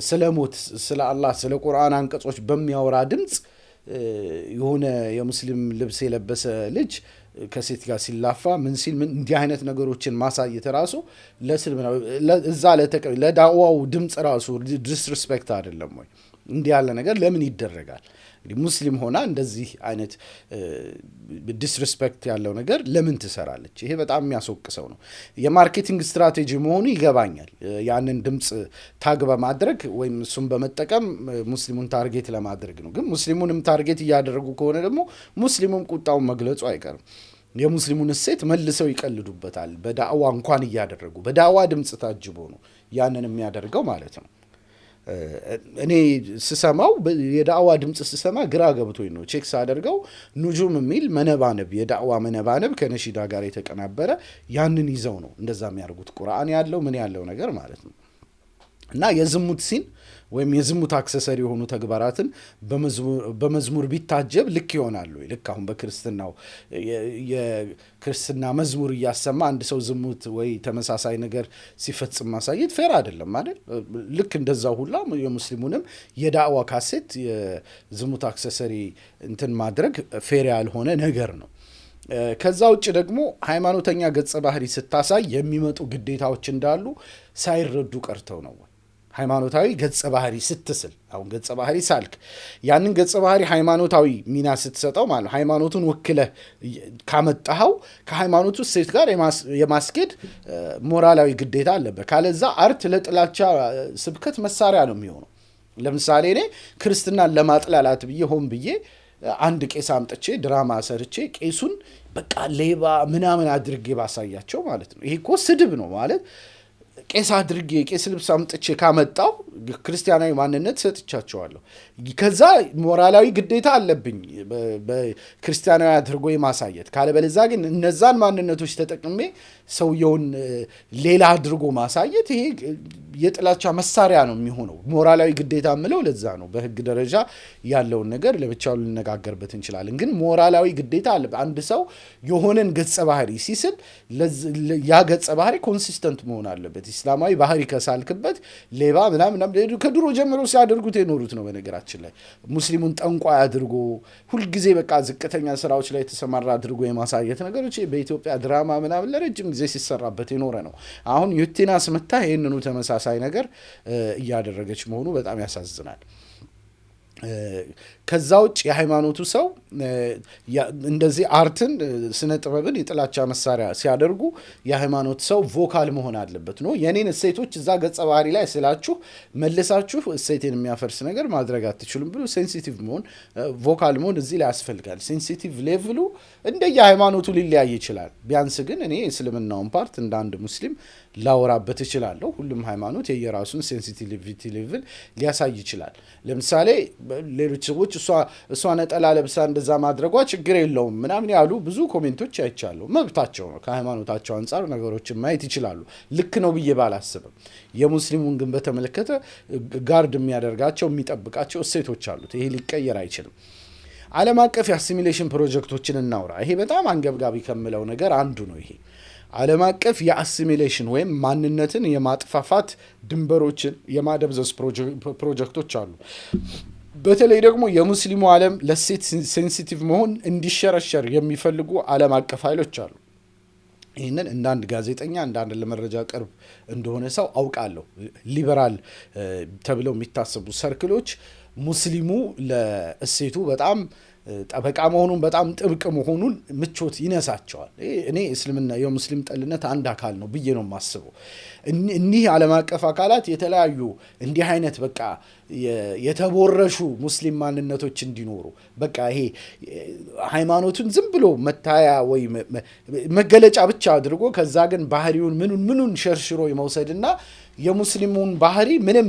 ስለ ሞት፣ ስለ አላህ፣ ስለ ቁርአን አንቀጾች በሚያወራ ድምፅ የሆነ የሙስሊም ልብስ የለበሰ ልጅ ከሴት ጋር ሲላፋ ምን ሲል ምን እንዲህ አይነት ነገሮችን ማሳየት ራሱ ለእስልምና እዛ ለዳዋው ድምፅ ራሱ ዲስሪስፔክት አይደለም ወይ? እንዲህ ያለ ነገር ለምን ይደረጋል? እንግዲህ ሙስሊም ሆና እንደዚህ አይነት ዲስሪስፔክት ያለው ነገር ለምን ትሰራለች? ይሄ በጣም የሚያስወቅሰው ነው። የማርኬቲንግ ስትራቴጂ መሆኑ ይገባኛል። ያንን ድምፅ ታግ በማድረግ ወይም እሱን በመጠቀም ሙስሊሙን ታርጌት ለማድረግ ነው። ግን ሙስሊሙንም ታርጌት እያደረጉ ከሆነ ደግሞ ሙስሊሙም ቁጣውን መግለጹ አይቀርም። የሙስሊሙን እሴት መልሰው ይቀልዱበታል። በዳዕዋ እንኳን እያደረጉ በዳዕዋ ድምፅ ታጅቦ ነው ያንን የሚያደርገው ማለት ነው። እኔ ስሰማው የዳዕዋ ድምፅ ስሰማ ግራ ገብቶኝ ነው ቼክ ሳደርገው ኑጁም የሚል መነባነብ የዳዕዋ መነባነብ ከነሺዳ ጋር የተቀናበረ ያንን ይዘው ነው እንደዛ የሚያደርጉት። ቁርአን ያለው ምን ያለው ነገር ማለት ነው። እና የዝሙት ሲን ወይም የዝሙት አክሰሰሪ የሆኑ ተግባራትን በመዝሙር ቢታጀብ ልክ ይሆናሉ። ልክ አሁን በክርስትናው የክርስትና መዝሙር እያሰማ አንድ ሰው ዝሙት ወይ ተመሳሳይ ነገር ሲፈጽም ማሳየት ፌር አይደለም አይደል? ልክ እንደዛው ሁላ የሙስሊሙንም የዳዕዋ ካሴት የዝሙት አክሰሰሪ እንትን ማድረግ ፌር ያልሆነ ነገር ነው። ከዛ ውጭ ደግሞ ሃይማኖተኛ ገጸ ባህሪ ስታሳይ የሚመጡ ግዴታዎች እንዳሉ ሳይረዱ ቀርተው ነው። ሃይማኖታዊ ገጸ ባህሪ ስትስል አሁን ገጸ ባህሪ ሳልክ ያንን ገጸ ባህሪ ሃይማኖታዊ ሚና ስትሰጠው ማለት ሃይማኖቱን ወክለህ ካመጣኸው ከሃይማኖቱ እሴት ጋር የማስኬድ ሞራላዊ ግዴታ አለበት። ካለዛ አርት ለጥላቻ ስብከት መሳሪያ ነው የሚሆነው። ለምሳሌ እኔ ክርስትናን ለማጥላላት ብዬ ሆን ብዬ አንድ ቄስ አምጥቼ ድራማ ሰርቼ ቄሱን በቃ ሌባ ምናምን አድርጌ ባሳያቸው ማለት ነው። ይሄ እኮ ስድብ ነው ማለት ቄስ አድርጌ ቄስ ልብስ አምጥቼ ካመጣው ክርስቲያናዊ ማንነት ሰጥቻቸዋለሁ። ከዛ ሞራላዊ ግዴታ አለብኝ በክርስቲያናዊ አድርጎ የማሳየት። ካለበለዚያ ግን እነዛን ማንነቶች ተጠቅሜ ሰውየውን ሌላ አድርጎ ማሳየት ይሄ የጥላቻ መሳሪያ ነው የሚሆነው። ሞራላዊ ግዴታ የምለው ለዛ ነው። በህግ ደረጃ ያለውን ነገር ለብቻው ልነጋገርበት እንችላለን። ግን ሞራላዊ ግዴታ አለ። አንድ ሰው የሆነን ገጸ ባህሪ ሲስል ያ ገጸ ባህሪ ኮንሲስተንት መሆን አለበት። እስላማዊ ባህሪ ከሳልክበት ሌባ ምናምን ከድሮ ጀምሮ ሲያደርጉት የኖሩት ነው። በነገራችን ላይ ሙስሊሙን ጠንቋይ አድርጎ ሁልጊዜ በቃ ዝቅተኛ ስራዎች ላይ የተሰማራ አድርጎ የማሳየት ነገሮች በኢትዮጵያ ድራማ ምናምን ለረጅም ጊዜ ሲሰራበት የኖረ ነው። አሁን ዩቲናስ መታ ይህንኑ ተመሳሳይ ነገር እያደረገች መሆኑ በጣም ያሳዝናል። ከዛ ውጭ የሃይማኖቱ ሰው እንደዚህ አርትን ስነ ጥበብን የጥላቻ መሳሪያ ሲያደርጉ የሃይማኖት ሰው ቮካል መሆን አለበት ነው። የኔን እሴቶች እዛ ገጸ ባህሪ ላይ ስላችሁ መልሳችሁ እሴቴን የሚያፈርስ ነገር ማድረግ አትችሉም ብሎ ሴንሲቲቭ መሆን ቮካል መሆን እዚህ ላይ ያስፈልጋል። ሴንሲቲቭ ሌቭሉ እንደየ ሃይማኖቱ ሊለያይ ይችላል። ቢያንስ ግን እኔ እስልምናውን ፓርት እንደ አንድ ሙስሊም ላወራበት እችላለሁ። ሁሉም ሃይማኖት የየራሱን ሴንሲቲቪቲ ሌቭል ሊያሳይ ይችላል። ለምሳሌ ሌሎች ሰዎች እሷ ነጠላ ለብሳ እንደዛ ማድረጓ ችግር የለውም ምናምን ያሉ ብዙ ኮሜንቶች አይቻለሁ። መብታቸው ነው። ከሃይማኖታቸው አንጻር ነገሮችን ማየት ይችላሉ። ልክ ነው ብዬ ባላስብም የሙስሊሙን ግን በተመለከተ ጋርድ የሚያደርጋቸው የሚጠብቃቸው እሴቶች አሉት። ይሄ ሊቀየር አይችልም። ዓለም አቀፍ የአሲሚሌሽን ፕሮጀክቶችን እናውራ። ይሄ በጣም አንገብጋቢ ከምለው ነገር አንዱ ነው። ይሄ ዓለም አቀፍ የአሲሚሌሽን ወይም ማንነትን የማጥፋፋት ድንበሮችን የማደብዘዝ ፕሮጀክቶች አሉ። በተለይ ደግሞ የሙስሊሙ ዓለም ለሴት ሴንሲቲቭ መሆን እንዲሸረሸር የሚፈልጉ ዓለም አቀፍ ኃይሎች አሉ። ይህንን እንደ አንድ ጋዜጠኛ እንደ አንድ ለመረጃ ቅርብ እንደሆነ ሰው አውቃለሁ። ሊበራል ተብለው የሚታሰቡ ሰርክሎች ሙስሊሙ ለእሴቱ በጣም ጠበቃ መሆኑን በጣም ጥብቅ መሆኑን ምቾት ይነሳቸዋል። እኔ እስልምና የሙስሊም ጠልነት አንድ አካል ነው ብዬ ነው የማስበው። እኒህ ዓለም አቀፍ አካላት የተለያዩ እንዲህ አይነት በቃ የተቦረሹ ሙስሊም ማንነቶች እንዲኖሩ በቃ ይሄ ሃይማኖቱን ዝም ብሎ መታያ ወይ መገለጫ ብቻ አድርጎ ከዛ ግን ባህሪውን ምኑን ሸርሽሮ የመውሰድና የሙስሊሙን ባህሪ ምንም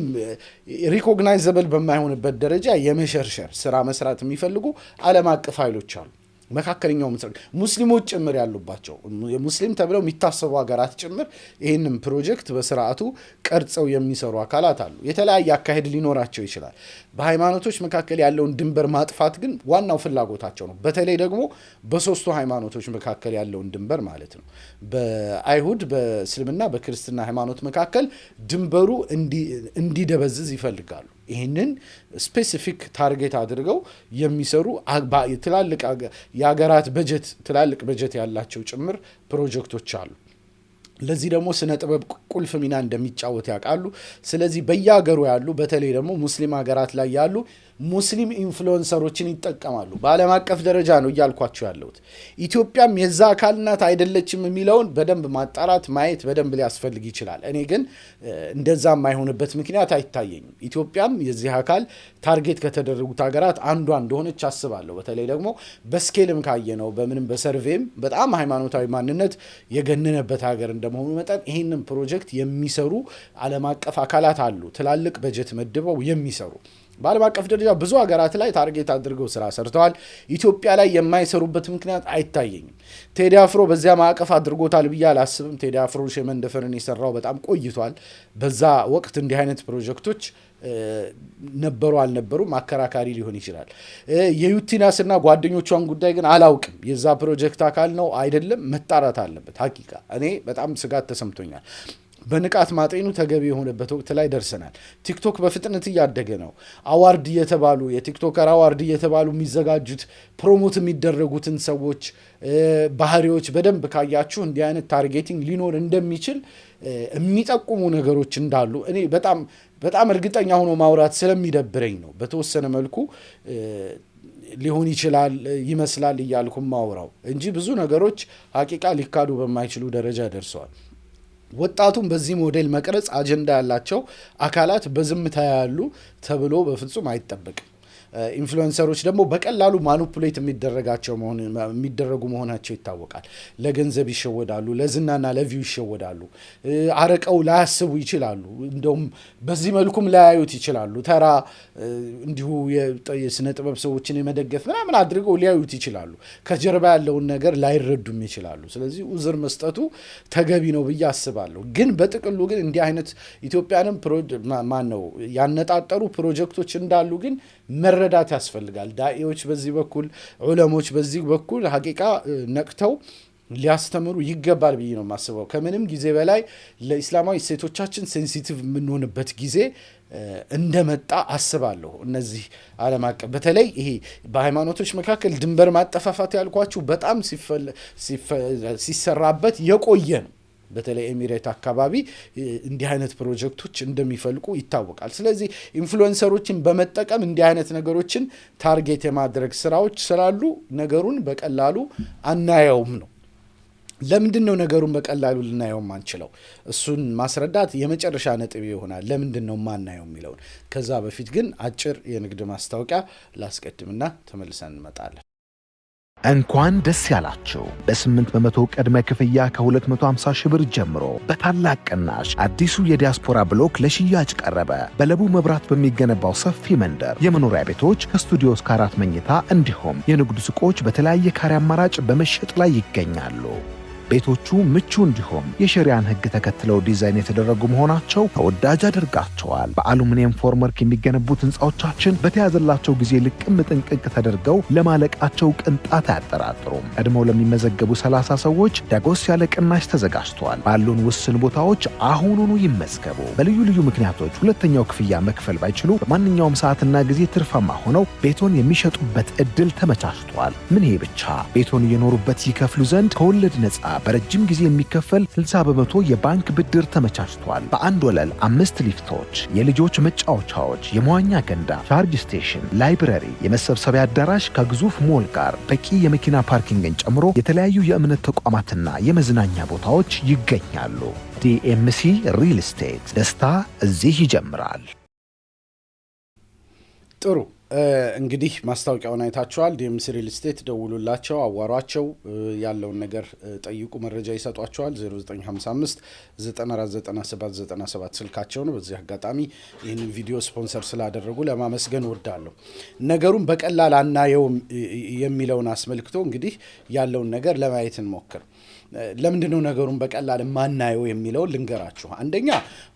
ሪኮግናይዘብል በማይሆንበት ደረጃ የመሸርሸር ስራ መስራት የሚፈልጉ ዓለም አቀፍ ኃይሎች አሉ። መካከለኛው ምስራቅ ሙስሊሞች ጭምር ያሉባቸው ሙስሊም ተብለው የሚታሰቡ ሀገራት ጭምር ይህንን ፕሮጀክት በስርዓቱ ቀርጸው የሚሰሩ አካላት አሉ። የተለያየ አካሄድ ሊኖራቸው ይችላል። በሃይማኖቶች መካከል ያለውን ድንበር ማጥፋት ግን ዋናው ፍላጎታቸው ነው። በተለይ ደግሞ በሶስቱ ሃይማኖቶች መካከል ያለውን ድንበር ማለት ነው። በአይሁድ፣ በእስልምና፣ በክርስትና ሃይማኖት መካከል ድንበሩ እንዲደበዝዝ ይፈልጋሉ። ይህንን ስፔሲፊክ ታርጌት አድርገው የሚሰሩ ትላልቅ የሀገራት በጀት ትላልቅ በጀት ያላቸው ጭምር ፕሮጀክቶች አሉ። ለዚህ ደግሞ ስነ ጥበብ ቁልፍ ሚና እንደሚጫወት ያውቃሉ። ስለዚህ በየሀገሩ ያሉ በተለይ ደግሞ ሙስሊም ሀገራት ላይ ያሉ ሙስሊም ኢንፍሉዌንሰሮችን ይጠቀማሉ። በዓለም አቀፍ ደረጃ ነው እያልኳቸው ያለሁት። ኢትዮጵያም የዛ አካል ናት አይደለችም የሚለውን በደንብ ማጣራት ማየት በደንብ ሊያስፈልግ ይችላል። እኔ ግን እንደዛ የማይሆንበት ምክንያት አይታየኝም። ኢትዮጵያም የዚህ አካል ታርጌት ከተደረጉት ሀገራት አንዷ እንደሆነች አስባለሁ። በተለይ ደግሞ በስኬልም ካየነው በምንም በሰርቬም በጣም ሃይማኖታዊ ማንነት የገነነበት ሀገር እንደመሆኑ መጠን ይህንን ፕሮጀክት የሚሰሩ ዓለም አቀፍ አካላት አሉ፣ ትላልቅ በጀት መድበው የሚሰሩ። በዓለም አቀፍ ደረጃ ብዙ ሀገራት ላይ ታርጌት አድርገው ስራ ሰርተዋል። ኢትዮጵያ ላይ የማይሰሩበት ምክንያት አይታየኝም። ቴዲ አፍሮ በዚያ ማዕቀፍ አድርጎታል ብዬ አላስብም። ቴዲ አፍሮ ሸመንደፈርን የሰራው በጣም ቆይቷል። በዛ ወቅት እንዲህ አይነት ፕሮጀክቶች ነበሩ አልነበሩም አከራካሪ ሊሆን ይችላል። የዩቲናስና ጓደኞቿን ጉዳይ ግን አላውቅም። የዛ ፕሮጀክት አካል ነው አይደለም መጣራት አለበት። ሀቂቃ እኔ በጣም ስጋት ተሰምቶኛል። በንቃት ማጤኑ ተገቢ የሆነበት ወቅት ላይ ደርሰናል። ቲክቶክ በፍጥነት እያደገ ነው። አዋርድ እየተባሉ የቲክቶከር አዋርድ እየተባሉ የሚዘጋጁት ፕሮሞት የሚደረጉትን ሰዎች ባህሪዎች በደንብ ካያችሁ እንዲህ አይነት ታርጌቲንግ ሊኖር እንደሚችል የሚጠቁሙ ነገሮች እንዳሉ እኔ በጣም እርግጠኛ ሆኖ ማውራት ስለሚደብረኝ ነው። በተወሰነ መልኩ ሊሆን ይችላል ይመስላል እያልኩ ማውራው እንጂ ብዙ ነገሮች ሀቂቃ ሊካዱ በማይችሉ ደረጃ ደርሰዋል። ወጣቱን በዚህ ሞዴል መቅረጽ አጀንዳ ያላቸው አካላት በዝምታ ያሉ ተብሎ በፍጹም አይጠበቅም። ኢንፍሉዌንሰሮች ደግሞ በቀላሉ ማኒፑሌት የሚደረጉ መሆናቸው ይታወቃል። ለገንዘብ ይሸወዳሉ፣ ለዝናና ለቪው ይሸወዳሉ። አረቀው ላያስቡ ይችላሉ። እንደውም በዚህ መልኩም ላያዩት ይችላሉ። ተራ እንዲሁ የስነ ጥበብ ሰዎችን የመደገፍ ምናምን አድርገው ሊያዩት ይችላሉ። ከጀርባ ያለውን ነገር ላይረዱም ይችላሉ። ስለዚህ ኡዝር መስጠቱ ተገቢ ነው ብዬ አስባለሁ። ግን በጥቅሉ ግን እንዲህ አይነት ኢትዮጵያንም ያነጣጠሩ ፕሮጀክቶች እንዳሉ ግን መረዳት ያስፈልጋል። ዳኢዎች በዚህ በኩል ዑለሞች በዚህ በኩል ሀቂቃ ነቅተው ሊያስተምሩ ይገባል ብዬ ነው የማስበው። ከምንም ጊዜ በላይ ለኢስላማዊ እሴቶቻችን ሴንሲቲቭ የምንሆንበት ጊዜ እንደመጣ አስባለሁ። እነዚህ ዓለም አቀፍ በተለይ ይሄ በሃይማኖቶች መካከል ድንበር ማጠፋፋት ያልኳችሁ በጣም ሲሰራበት የቆየ ነው። በተለይ ኤሚሬት አካባቢ እንዲህ አይነት ፕሮጀክቶች እንደሚፈልቁ ይታወቃል። ስለዚህ ኢንፍሉዌንሰሮችን በመጠቀም እንዲህ አይነት ነገሮችን ታርጌት የማድረግ ስራዎች ስላሉ ነገሩን በቀላሉ አናየውም ነው። ለምንድን ነው ነገሩን በቀላሉ ልናየው አንችለው? እሱን ማስረዳት የመጨረሻ ነጥብ ይሆናል። ለምንድን ነው ማናየው የሚለውን። ከዛ በፊት ግን አጭር የንግድ ማስታወቂያ ላስቀድምና ተመልሰን እንመጣለን። እንኳን ደስ ያላችሁ! በ8% ቅድመ ክፍያ ከ250 ሺህ ብር ጀምሮ በታላቅ ቅናሽ አዲሱ የዲያስፖራ ብሎክ ለሽያጭ ቀረበ። በለቡ መብራት በሚገነባው ሰፊ መንደር የመኖሪያ ቤቶች ከስቱዲዮ እስከ 4 መኝታ እንዲሁም የንግድ ሱቆች በተለያየ ካሬ አማራጭ በመሸጥ ላይ ይገኛሉ። ቤቶቹ ምቹ እንዲሆን የሸሪያን ሕግ ተከትለው ዲዛይን የተደረጉ መሆናቸው ተወዳጅ አድርጋቸዋል። በአሉሚኒየም ፎርምወርክ የሚገነቡት ህንፃዎቻችን በተያዘላቸው ጊዜ ልቅም ጥንቅቅ ተደርገው ለማለቃቸው ቅንጣት አያጠራጥሩም። ቀድመው ለሚመዘገቡ 30 ሰዎች ዳጎስ ያለ ቅናሽ ተዘጋጅቷል። ባሉን ውስን ቦታዎች አሁኑኑ ይመዝገቡ። በልዩ ልዩ ምክንያቶች ሁለተኛው ክፍያ መክፈል ባይችሉ በማንኛውም ሰዓትና ጊዜ ትርፋማ ሆነው ቤቶን የሚሸጡበት እድል ተመቻችቷል። ምን ይሄ ብቻ! ቤቶን እየኖሩበት ይከፍሉ ዘንድ ከወለድ ነፃ በረጅም ጊዜ የሚከፈል 60 በመቶ የባንክ ብድር ተመቻችቷል። በአንድ ወለል 5 ሊፍቶች፣ የልጆች መጫወቻዎች፣ የመዋኛ ገንዳ፣ ቻርጅ ስቴሽን፣ ላይብረሪ፣ የመሰብሰቢያ አዳራሽ ከግዙፍ ሞል ጋር በቂ የመኪና ፓርኪንግን ጨምሮ የተለያዩ የእምነት ተቋማትና የመዝናኛ ቦታዎች ይገኛሉ። ዲኤምሲ ሪል ስቴት፣ ደስታ እዚህ ይጀምራል። ጥሩ እንግዲህ ማስታወቂያውን አይታችኋል። ዲኤምሲ ሪል ስቴት ደውሉላቸው፣ አዋሯቸው፣ ያለውን ነገር ጠይቁ፣ መረጃ ይሰጧቸዋል። 0955 949797 ስልካቸው ነው። በዚህ አጋጣሚ ይህንን ቪዲዮ ስፖንሰር ስላደረጉ ለማመስገን ወዳለሁ። ነገሩን በቀላል አናየውም የሚለውን አስመልክቶ እንግዲህ ያለውን ነገር ለማየት እንሞክር። ለምንድነው ነገሩን በቀላል ማናየው የሚለው ልንገራችሁ። አንደኛ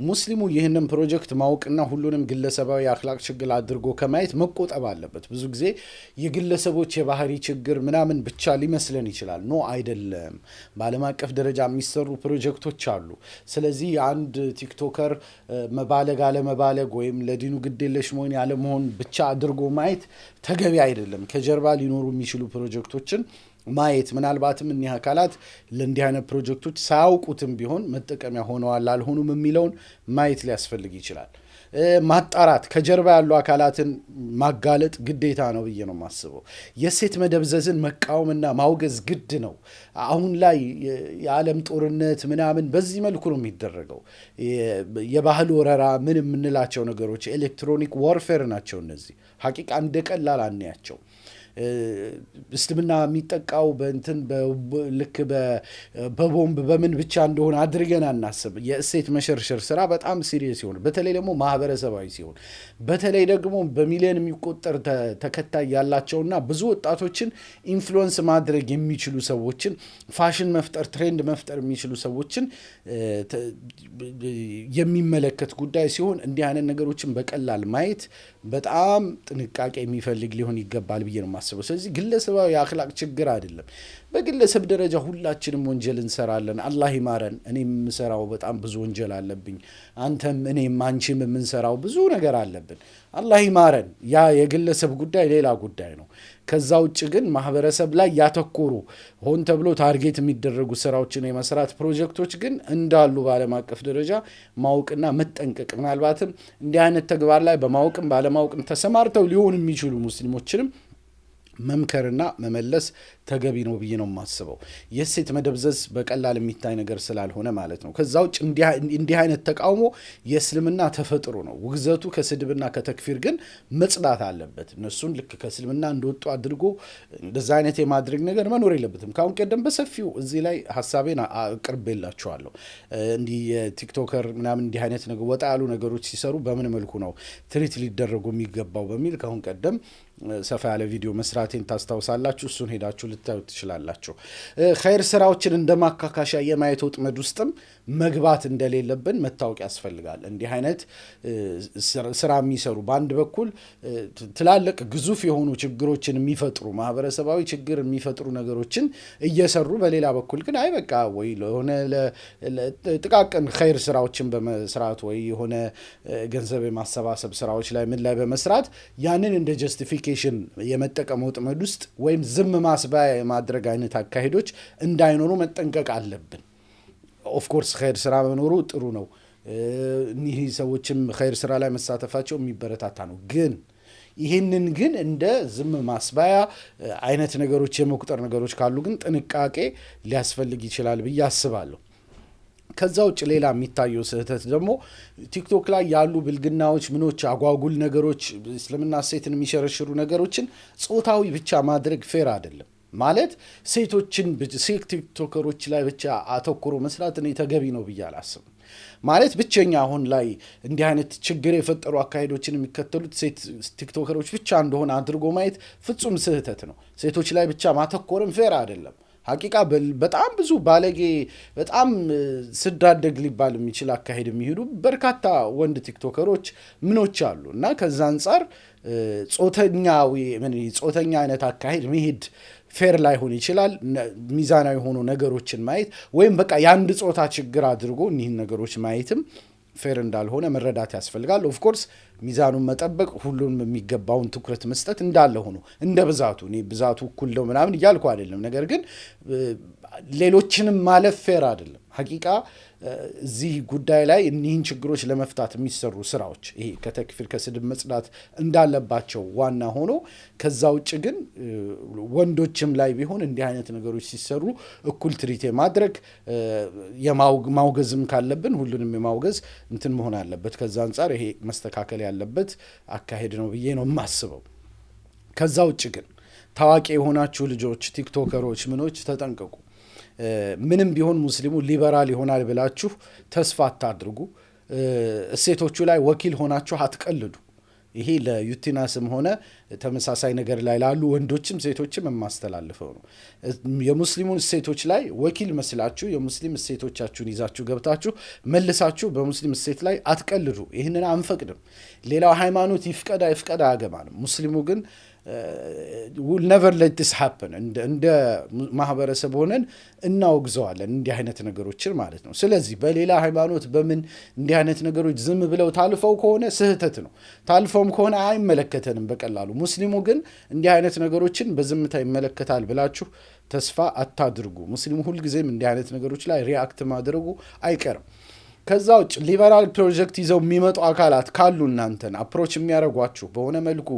ሙስሊሙ ይህንን ፕሮጀክት ማወቅና ሁሉንም ግለሰባዊ አክላቅ ችግር አድርጎ ከማየት መቆጠብ አለበት። ብዙ ጊዜ የግለሰቦች የባህሪ ችግር ምናምን ብቻ ሊመስለን ይችላል። ኖ አይደለም። በዓለም አቀፍ ደረጃ የሚሰሩ ፕሮጀክቶች አሉ። ስለዚህ አንድ ቲክቶከር መባለግ አለመባለግ ወይም ለዲኑ ግዴለሽ መሆን ያለመሆን ብቻ አድርጎ ማየት ተገቢ አይደለም። ከጀርባ ሊኖሩ የሚችሉ ፕሮጀክቶችን ማየት፣ ምናልባትም እኒህ አካላት ለእንዲህ አይነት ፕሮጀክቶች ሳያውቁትም ቢሆን መጠቀሚያ ሆነዋል አልሆኑም የሚለውን ማየት ሊያስፈልግ ይችላል። ማጣራት፣ ከጀርባ ያሉ አካላትን ማጋለጥ ግዴታ ነው ብዬ ነው የማስበው። የሴት መደብዘዝን መቃወምና ማውገዝ ግድ ነው። አሁን ላይ የዓለም ጦርነት ምናምን በዚህ መልኩ ነው የሚደረገው። የባህል ወረራ ምን የምንላቸው ነገሮች ኤሌክትሮኒክ ዋርፌር ናቸው። እነዚህ ሀቂቃ እንደ ቀላል አንያቸው። እስልምና የሚጠቃው በእንትን ልክ በቦምብ በምን ብቻ እንደሆነ አድርገን አናስብ። የእሴት መሸርሸር ስራ በጣም ሲሪየስ ሲሆን፣ በተለይ ደግሞ ማህበረሰባዊ ሲሆን፣ በተለይ ደግሞ በሚሊዮን የሚቆጠር ተከታይ ያላቸውና ብዙ ወጣቶችን ኢንፍሉዌንስ ማድረግ የሚችሉ ሰዎችን፣ ፋሽን መፍጠር፣ ትሬንድ መፍጠር የሚችሉ ሰዎችን የሚመለከት ጉዳይ ሲሆን እንዲህ አይነት ነገሮችን በቀላል ማየት በጣም ጥንቃቄ የሚፈልግ ሊሆን ይገባል ብዬ ነው የማስበው። ስለዚህ ግለሰባዊ የአክላቅ ችግር አይደለም። በግለሰብ ደረጃ ሁላችንም ወንጀል እንሰራለን። አላህ ይማረን። እኔም የምሰራው በጣም ብዙ ወንጀል አለብኝ። አንተም እኔም አንቺም የምንሰራው ብዙ ነገር አለብን። አላህ ይማረን። ያ የግለሰብ ጉዳይ ሌላ ጉዳይ ነው። ከዛ ውጭ ግን ማህበረሰብ ላይ ያተኮሩ ሆን ተብሎ ታርጌት የሚደረጉ ስራዎችን የመስራት ፕሮጀክቶች ግን እንዳሉ በዓለም አቀፍ ደረጃ ማወቅና መጠንቀቅ፣ ምናልባትም እንዲህ አይነት ተግባር ላይ በማወቅም ባለማወቅም ተሰማርተው ሊሆኑ የሚችሉ ሙስሊሞችንም መምከርና መመለስ ተገቢ ነው ብዬ ነው የማስበው። የሴት መደብዘዝ በቀላል የሚታይ ነገር ስላልሆነ ማለት ነው። ከዛ ውጭ እንዲህ አይነት ተቃውሞ የእስልምና ተፈጥሮ ነው። ውግዘቱ ከስድብና ከተክፊር ግን መጽዳት አለበት። እነሱን ልክ ከእስልምና እንደወጡ አድርጎ እንደዛ አይነት የማድረግ ነገር መኖር የለበትም። ካሁን ቀደም በሰፊው እዚህ ላይ ሀሳቤን አቅርቤላችኋለሁ። እንዲህ የቲክቶከር ምናምን እንዲህ አይነት ነገር ወጣ ያሉ ነገሮች ሲሰሩ በምን መልኩ ነው ትሪት ሊደረጉ የሚገባው በሚል ካሁን ቀደም ሰፋ ያለ ቪዲዮ መስራቴን ታስታውሳላችሁ። እሱን ሄዳችሁ ልታዩት ትችላላችሁ። ኸይር ስራዎችን እንደማካካሻ የማየት ወጥመድ ውስጥም መግባት እንደሌለብን መታወቅ ያስፈልጋል። እንዲህ አይነት ስራ የሚሰሩ በአንድ በኩል ትላልቅ ግዙፍ የሆኑ ችግሮችን የሚፈጥሩ ማህበረሰባዊ ችግር የሚፈጥሩ ነገሮችን እየሰሩ በሌላ በኩል ግን አይ በቃ ወይ ለሆነ ጥቃቅን ኸይር ስራዎችን በመስራት ወይ የሆነ ገንዘብ የማሰባሰብ ስራዎች ላይ ምን ላይ በመስራት ያንን እንደ ጀስቲፊኬሽን የመጠቀም ወጥመድ ውስጥ ወይም ዝም ማስባያ የማድረግ አይነት አካሄዶች እንዳይኖሩ መጠንቀቅ አለብን። ኦፍኮርስ ኸይር ስራ መኖሩ ጥሩ ነው። እኒህ ሰዎችም ኸይር ስራ ላይ መሳተፋቸው የሚበረታታ ነው። ግን ይህንን ግን እንደ ዝም ማስባያ አይነት ነገሮች የመቁጠር ነገሮች ካሉ ግን ጥንቃቄ ሊያስፈልግ ይችላል ብዬ አስባለሁ። ከዛ ውጭ ሌላ የሚታየው ስህተት ደግሞ ቲክቶክ ላይ ያሉ ብልግናዎች፣ ምኖች፣ አጓጉል ነገሮች፣ እስልምና ሴትን የሚሸረሽሩ ነገሮችን ጾታዊ ብቻ ማድረግ ፌር አይደለም። ማለት ሴት ቲክቶከሮች ላይ ብቻ አተኩሮ መስራት እኔ ተገቢ ነው ብዬ አላስብም። ማለት ብቸኛ አሁን ላይ እንዲህ አይነት ችግር የፈጠሩ አካሄዶችን የሚከተሉት ሴት ቲክቶከሮች ብቻ እንደሆነ አድርጎ ማየት ፍጹም ስህተት ነው። ሴቶች ላይ ብቻ ማተኮርም ፌር አይደለም። ሐቂቃ በጣም ብዙ ባለጌ በጣም ስዳደግ ሊባል የሚችል አካሄድ የሚሄዱ በርካታ ወንድ ቲክቶከሮች ምኖች አሉ እና ከዛ አንጻር ጾተኛ አይነት አካሄድ መሄድ ፌር ላይሆን ይችላል። ሚዛናዊ ሆኖ ነገሮችን ማየት ወይም በቃ የአንድ ጾታ ችግር አድርጎ እኒህን ነገሮች ማየትም ፌር እንዳልሆነ መረዳት ያስፈልጋል። ኦፍ ኮርስ ሚዛኑን መጠበቅ ሁሉንም የሚገባውን ትኩረት መስጠት እንዳለ ሆኖ እንደ ብዛቱ እኔ ብዛቱ እኩል ነው ምናምን እያልኩ አይደለም። ነገር ግን ሌሎችንም ማለፍ ፌር አይደለም። ሐቂቃ እዚህ ጉዳይ ላይ እኒህን ችግሮች ለመፍታት የሚሰሩ ስራዎች ይሄ ከተክፊር ከስድብ መጽዳት እንዳለባቸው ዋና ሆኖ ከዛ ውጭ ግን ወንዶችም ላይ ቢሆን እንዲህ አይነት ነገሮች ሲሰሩ እኩል ትሪት ማድረግ ማውገዝም ካለብን ሁሉንም የማውገዝ እንትን መሆን አለበት። ከዛ አንጻር ይሄ መስተካከል ያለበት አካሄድ ነው ብዬ ነው የማስበው። ከዛ ውጭ ግን ታዋቂ የሆናችሁ ልጆች ቲክቶከሮች ምኖች ተጠንቀቁ። ምንም ቢሆን ሙስሊሙ ሊበራል ይሆናል ብላችሁ ተስፋ አታድርጉ። እሴቶቹ ላይ ወኪል ሆናችሁ አትቀልዱ። ይሄ ለዩቲናስም ሆነ ተመሳሳይ ነገር ላይ ላሉ ወንዶችም ሴቶችም የማስተላልፈው ነው። የሙስሊሙን እሴቶች ላይ ወኪል መስላችሁ የሙስሊም እሴቶቻችሁን ይዛችሁ ገብታችሁ መልሳችሁ በሙስሊም እሴት ላይ አትቀልዱ። ይህንን አንፈቅድም። ሌላው ሃይማኖት ይፍቀዳ አያገባንም። ሙስሊሙ ግን will never let this happen እንደ ማህበረሰብ ሆነን እናወግዘዋለን እንዲህ አይነት ነገሮችን ማለት ነው። ስለዚህ በሌላ ሃይማኖት በምን እንዲህ አይነት ነገሮች ዝም ብለው ታልፈው ከሆነ ስህተት ነው። ታልፈውም ከሆነ አይመለከተንም በቀላሉ። ሙስሊሙ ግን እንዲህ አይነት ነገሮችን በዝምታ ይመለከታል ብላችሁ ተስፋ አታድርጉ። ሙስሊሙ ሁልጊዜም እንዲህ አይነት ነገሮች ላይ ሪአክት ማድረጉ አይቀርም። ከዛ ውጭ ሊበራል ፕሮጀክት ይዘው የሚመጡ አካላት ካሉ እናንተን አፕሮች የሚያደርጓችሁ በሆነ መልኩ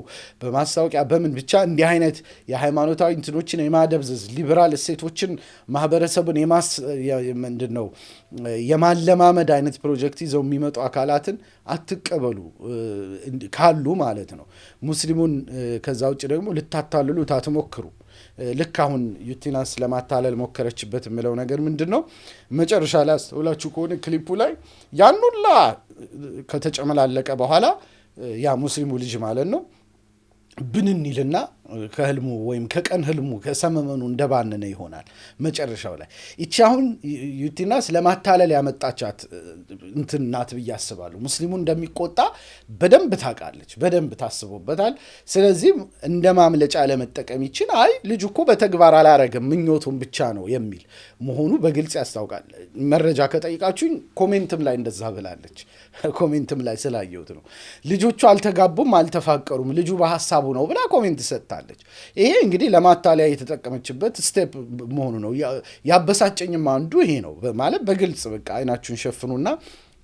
በማስታወቂያ በምን ብቻ እንዲህ አይነት የሃይማኖታዊ እንትኖችን የማደብዘዝ ሊበራል እሴቶችን ማህበረሰቡን ምንድነው የማለማመድ አይነት ፕሮጀክት ይዘው የሚመጡ አካላትን አትቀበሉ ካሉ ማለት ነው። ሙስሊሙን ከዛ ውጭ ደግሞ ልታታልሉት አትሞክሩ። ልክ አሁን ዩቲናስ ለማታለል ሞከረችበት የምለው ነገር ምንድነው? መጨረሻ ላይ አስተውላችሁ ከሆነ ክሊፑ ላይ ያን ሁላ ከተጨመላለቀ በኋላ ያ ሙስሊሙ ልጅ ማለት ነው ብንን ይልና ከህልሙ ወይም ከቀን ህልሙ ከሰመመኑ እንደባነነ ይሆናል መጨረሻው ላይ። ይቺ አሁን ዩቲናስ ለማታለል ያመጣቻት እንትን ናት ብዬ አስባለሁ። ሙስሊሙ እንደሚቆጣ በደንብ ታውቃለች፣ በደንብ ታስቦበታል። ስለዚህ እንደ ማምለጫ ለመጠቀም ይችን አይ ልጅ እኮ በተግባር አላረገም ምኞቱን ብቻ ነው የሚል መሆኑ በግልጽ ያስታውቃል። መረጃ ከጠይቃችሁኝ ኮሜንትም ላይ እንደዛ ብላለች። ኮሜንትም ላይ ስላየሁት ነው። ልጆቹ አልተጋቡም አልተፋቀሩም ልጁ በሐሳቡ ነው ብላ ኮሜንት ሰጥታለች። ይሄ እንግዲህ ለማታለያ የተጠቀመችበት ስቴፕ መሆኑ ነው። ያበሳጨኝም አንዱ ይሄ ነው ማለት በግልጽ በቃ አይናችሁን ሸፍኑና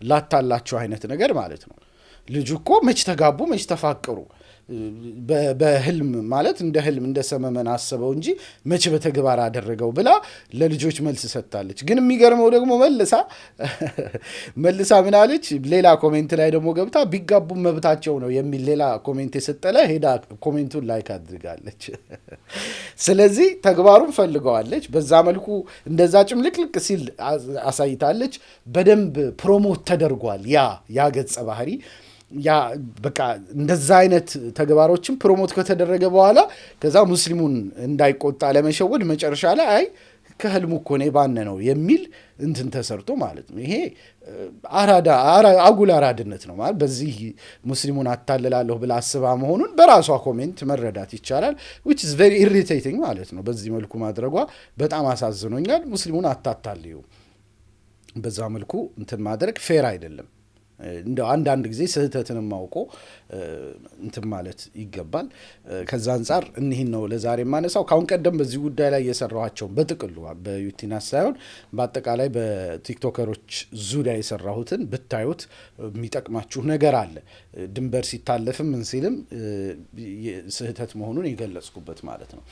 ላታላችሁ አይነት ነገር ማለት ነው። ልጁ እኮ መች ተጋቡ መች ተፋቀሩ በህልም ማለት እንደ ህልም እንደ ሰመመን አሰበው እንጂ መች በተግባር አደረገው ብላ ለልጆች መልስ ሰጥታለች። ግን የሚገርመው ደግሞ መልሳ ምን አለች? ሌላ ኮሜንት ላይ ደግሞ ገብታ ቢጋቡ መብታቸው ነው የሚል ሌላ ኮሜንት የሰጠለ ሄዳ ኮሜንቱን ላይክ አድርጋለች። ስለዚህ ተግባሩን ፈልገዋለች። በዛ መልኩ እንደዛ ጭምልቅልቅ ሲል አሳይታለች። በደንብ ፕሮሞት ተደርጓል ያ ገጸ ባህሪ። ያ በቃ እንደዛ አይነት ተግባሮችን ፕሮሞት ከተደረገ በኋላ ከዛ ሙስሊሙን እንዳይቆጣ ለመሸወድ መጨረሻ ላይ አይ ከህልሙ እኮ ነው ባነ ነው የሚል እንትን ተሰርቶ ማለት ነው። ይሄ አጉል አራድነት ነው ማለት በዚህ ሙስሊሙን አታልላለሁ ብላ አስባ መሆኑን በራሷ ኮሜንት መረዳት ይቻላል። which is very irritating ማለት ነው። በዚህ መልኩ ማድረጓ በጣም አሳዝኖኛል። ሙስሊሙን አታታልዩ በዛ መልኩ እንትን ማድረግ ፌር አይደለም። እንደው አንዳንድ ጊዜ ስህተትንም አውቆ እንትን ማለት ይገባል። ከዛ አንጻር እኒህን ነው ለዛሬ የማነሳው። ካሁን ቀደም በዚህ ጉዳይ ላይ የሰራኋቸው በጥቅሉ በዩቲናስ ሳይሆን በአጠቃላይ በቲክቶከሮች ዙሪያ የሰራሁትን ብታዩት የሚጠቅማችሁ ነገር አለ። ድንበር ሲታለፍም ምን ሲልም ስህተት መሆኑን የገለጽኩበት ማለት ነው።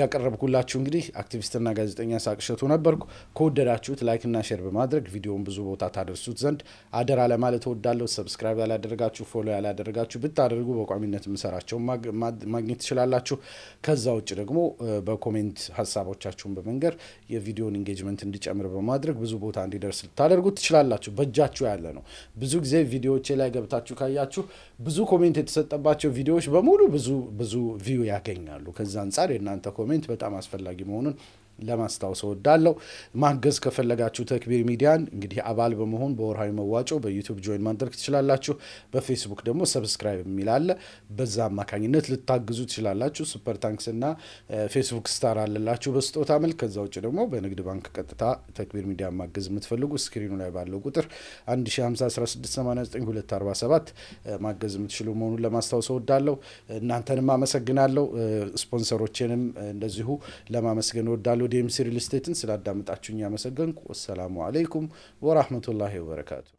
ያቀረብኩላችሁ እንግዲህ አክቲቪስትና ጋዜጠኛ ሳቅሸቱ ነበርኩ። ከወደዳችሁት ላይክና ሼር በማድረግ ቪዲዮውን ብዙ ቦታ ታደርሱት ዘንድ አደራ ለማለት እወዳለሁ። ሰብስክራይብ ያላደረጋችሁ ፎሎ ያላደረጋችሁ ብታደርጉ በቋሚነት የምሰራቸውን ማግኘት ትችላላችሁ። ከዛ ውጭ ደግሞ በኮሜንት ሀሳቦቻችሁን በመንገር የቪዲዮን ኢንጌጅመንት እንዲጨምር በማድረግ ብዙ ቦታ እንዲደርስ ልታደርጉት ትችላላችሁ። በእጃችሁ ያለ ነው። ብዙ ጊዜ ቪዲዮዎቼ ላይ ገብታችሁ ካያችሁ ብዙ ኮሜንት የተሰጠባቸው ቪዲዮዎች በሙሉ ብዙ ቪው ያገኛሉ። ከዛ አንጻር የእናንተ ኮሜንት በጣም አስፈላጊ መሆኑን ለማስታወስ እወዳለሁ። ማገዝ ከፈለጋችሁ ተክቢር ሚዲያን እንግዲህ አባል በመሆን በወርሃዊ መዋጮ በዩቲዩብ ጆይን ማድረግ ትችላላችሁ። በፌስቡክ ደግሞ ሰብስክራይብ የሚል አለ። በዛ አማካኝነት ልታግዙ ትችላላችሁ። ሱፐር ታንክስ እና ፌስቡክ ስታር አለላችሁ በስጦታ መልክ። ከዛ ውጭ ደግሞ በንግድ ባንክ ቀጥታ ተክቢር ሚዲያ ማገዝ የምትፈልጉ ስክሪኑ ላይ ባለው ቁጥር 15016892247 ማገዝ የምትችሉ መሆኑን ለማስታወስ እወዳለሁ። እናንተንም አመሰግናለሁ። ስፖንሰሮችንም እንደዚሁ ለማመስገን እወዳለሁ። ዲኤምሲ ሪል ስቴትን ስላዳመጣችሁኝ ያመሰገንኩ። ወሰላሙ አለይኩም ወራህመቱላሂ ወበረካቱ።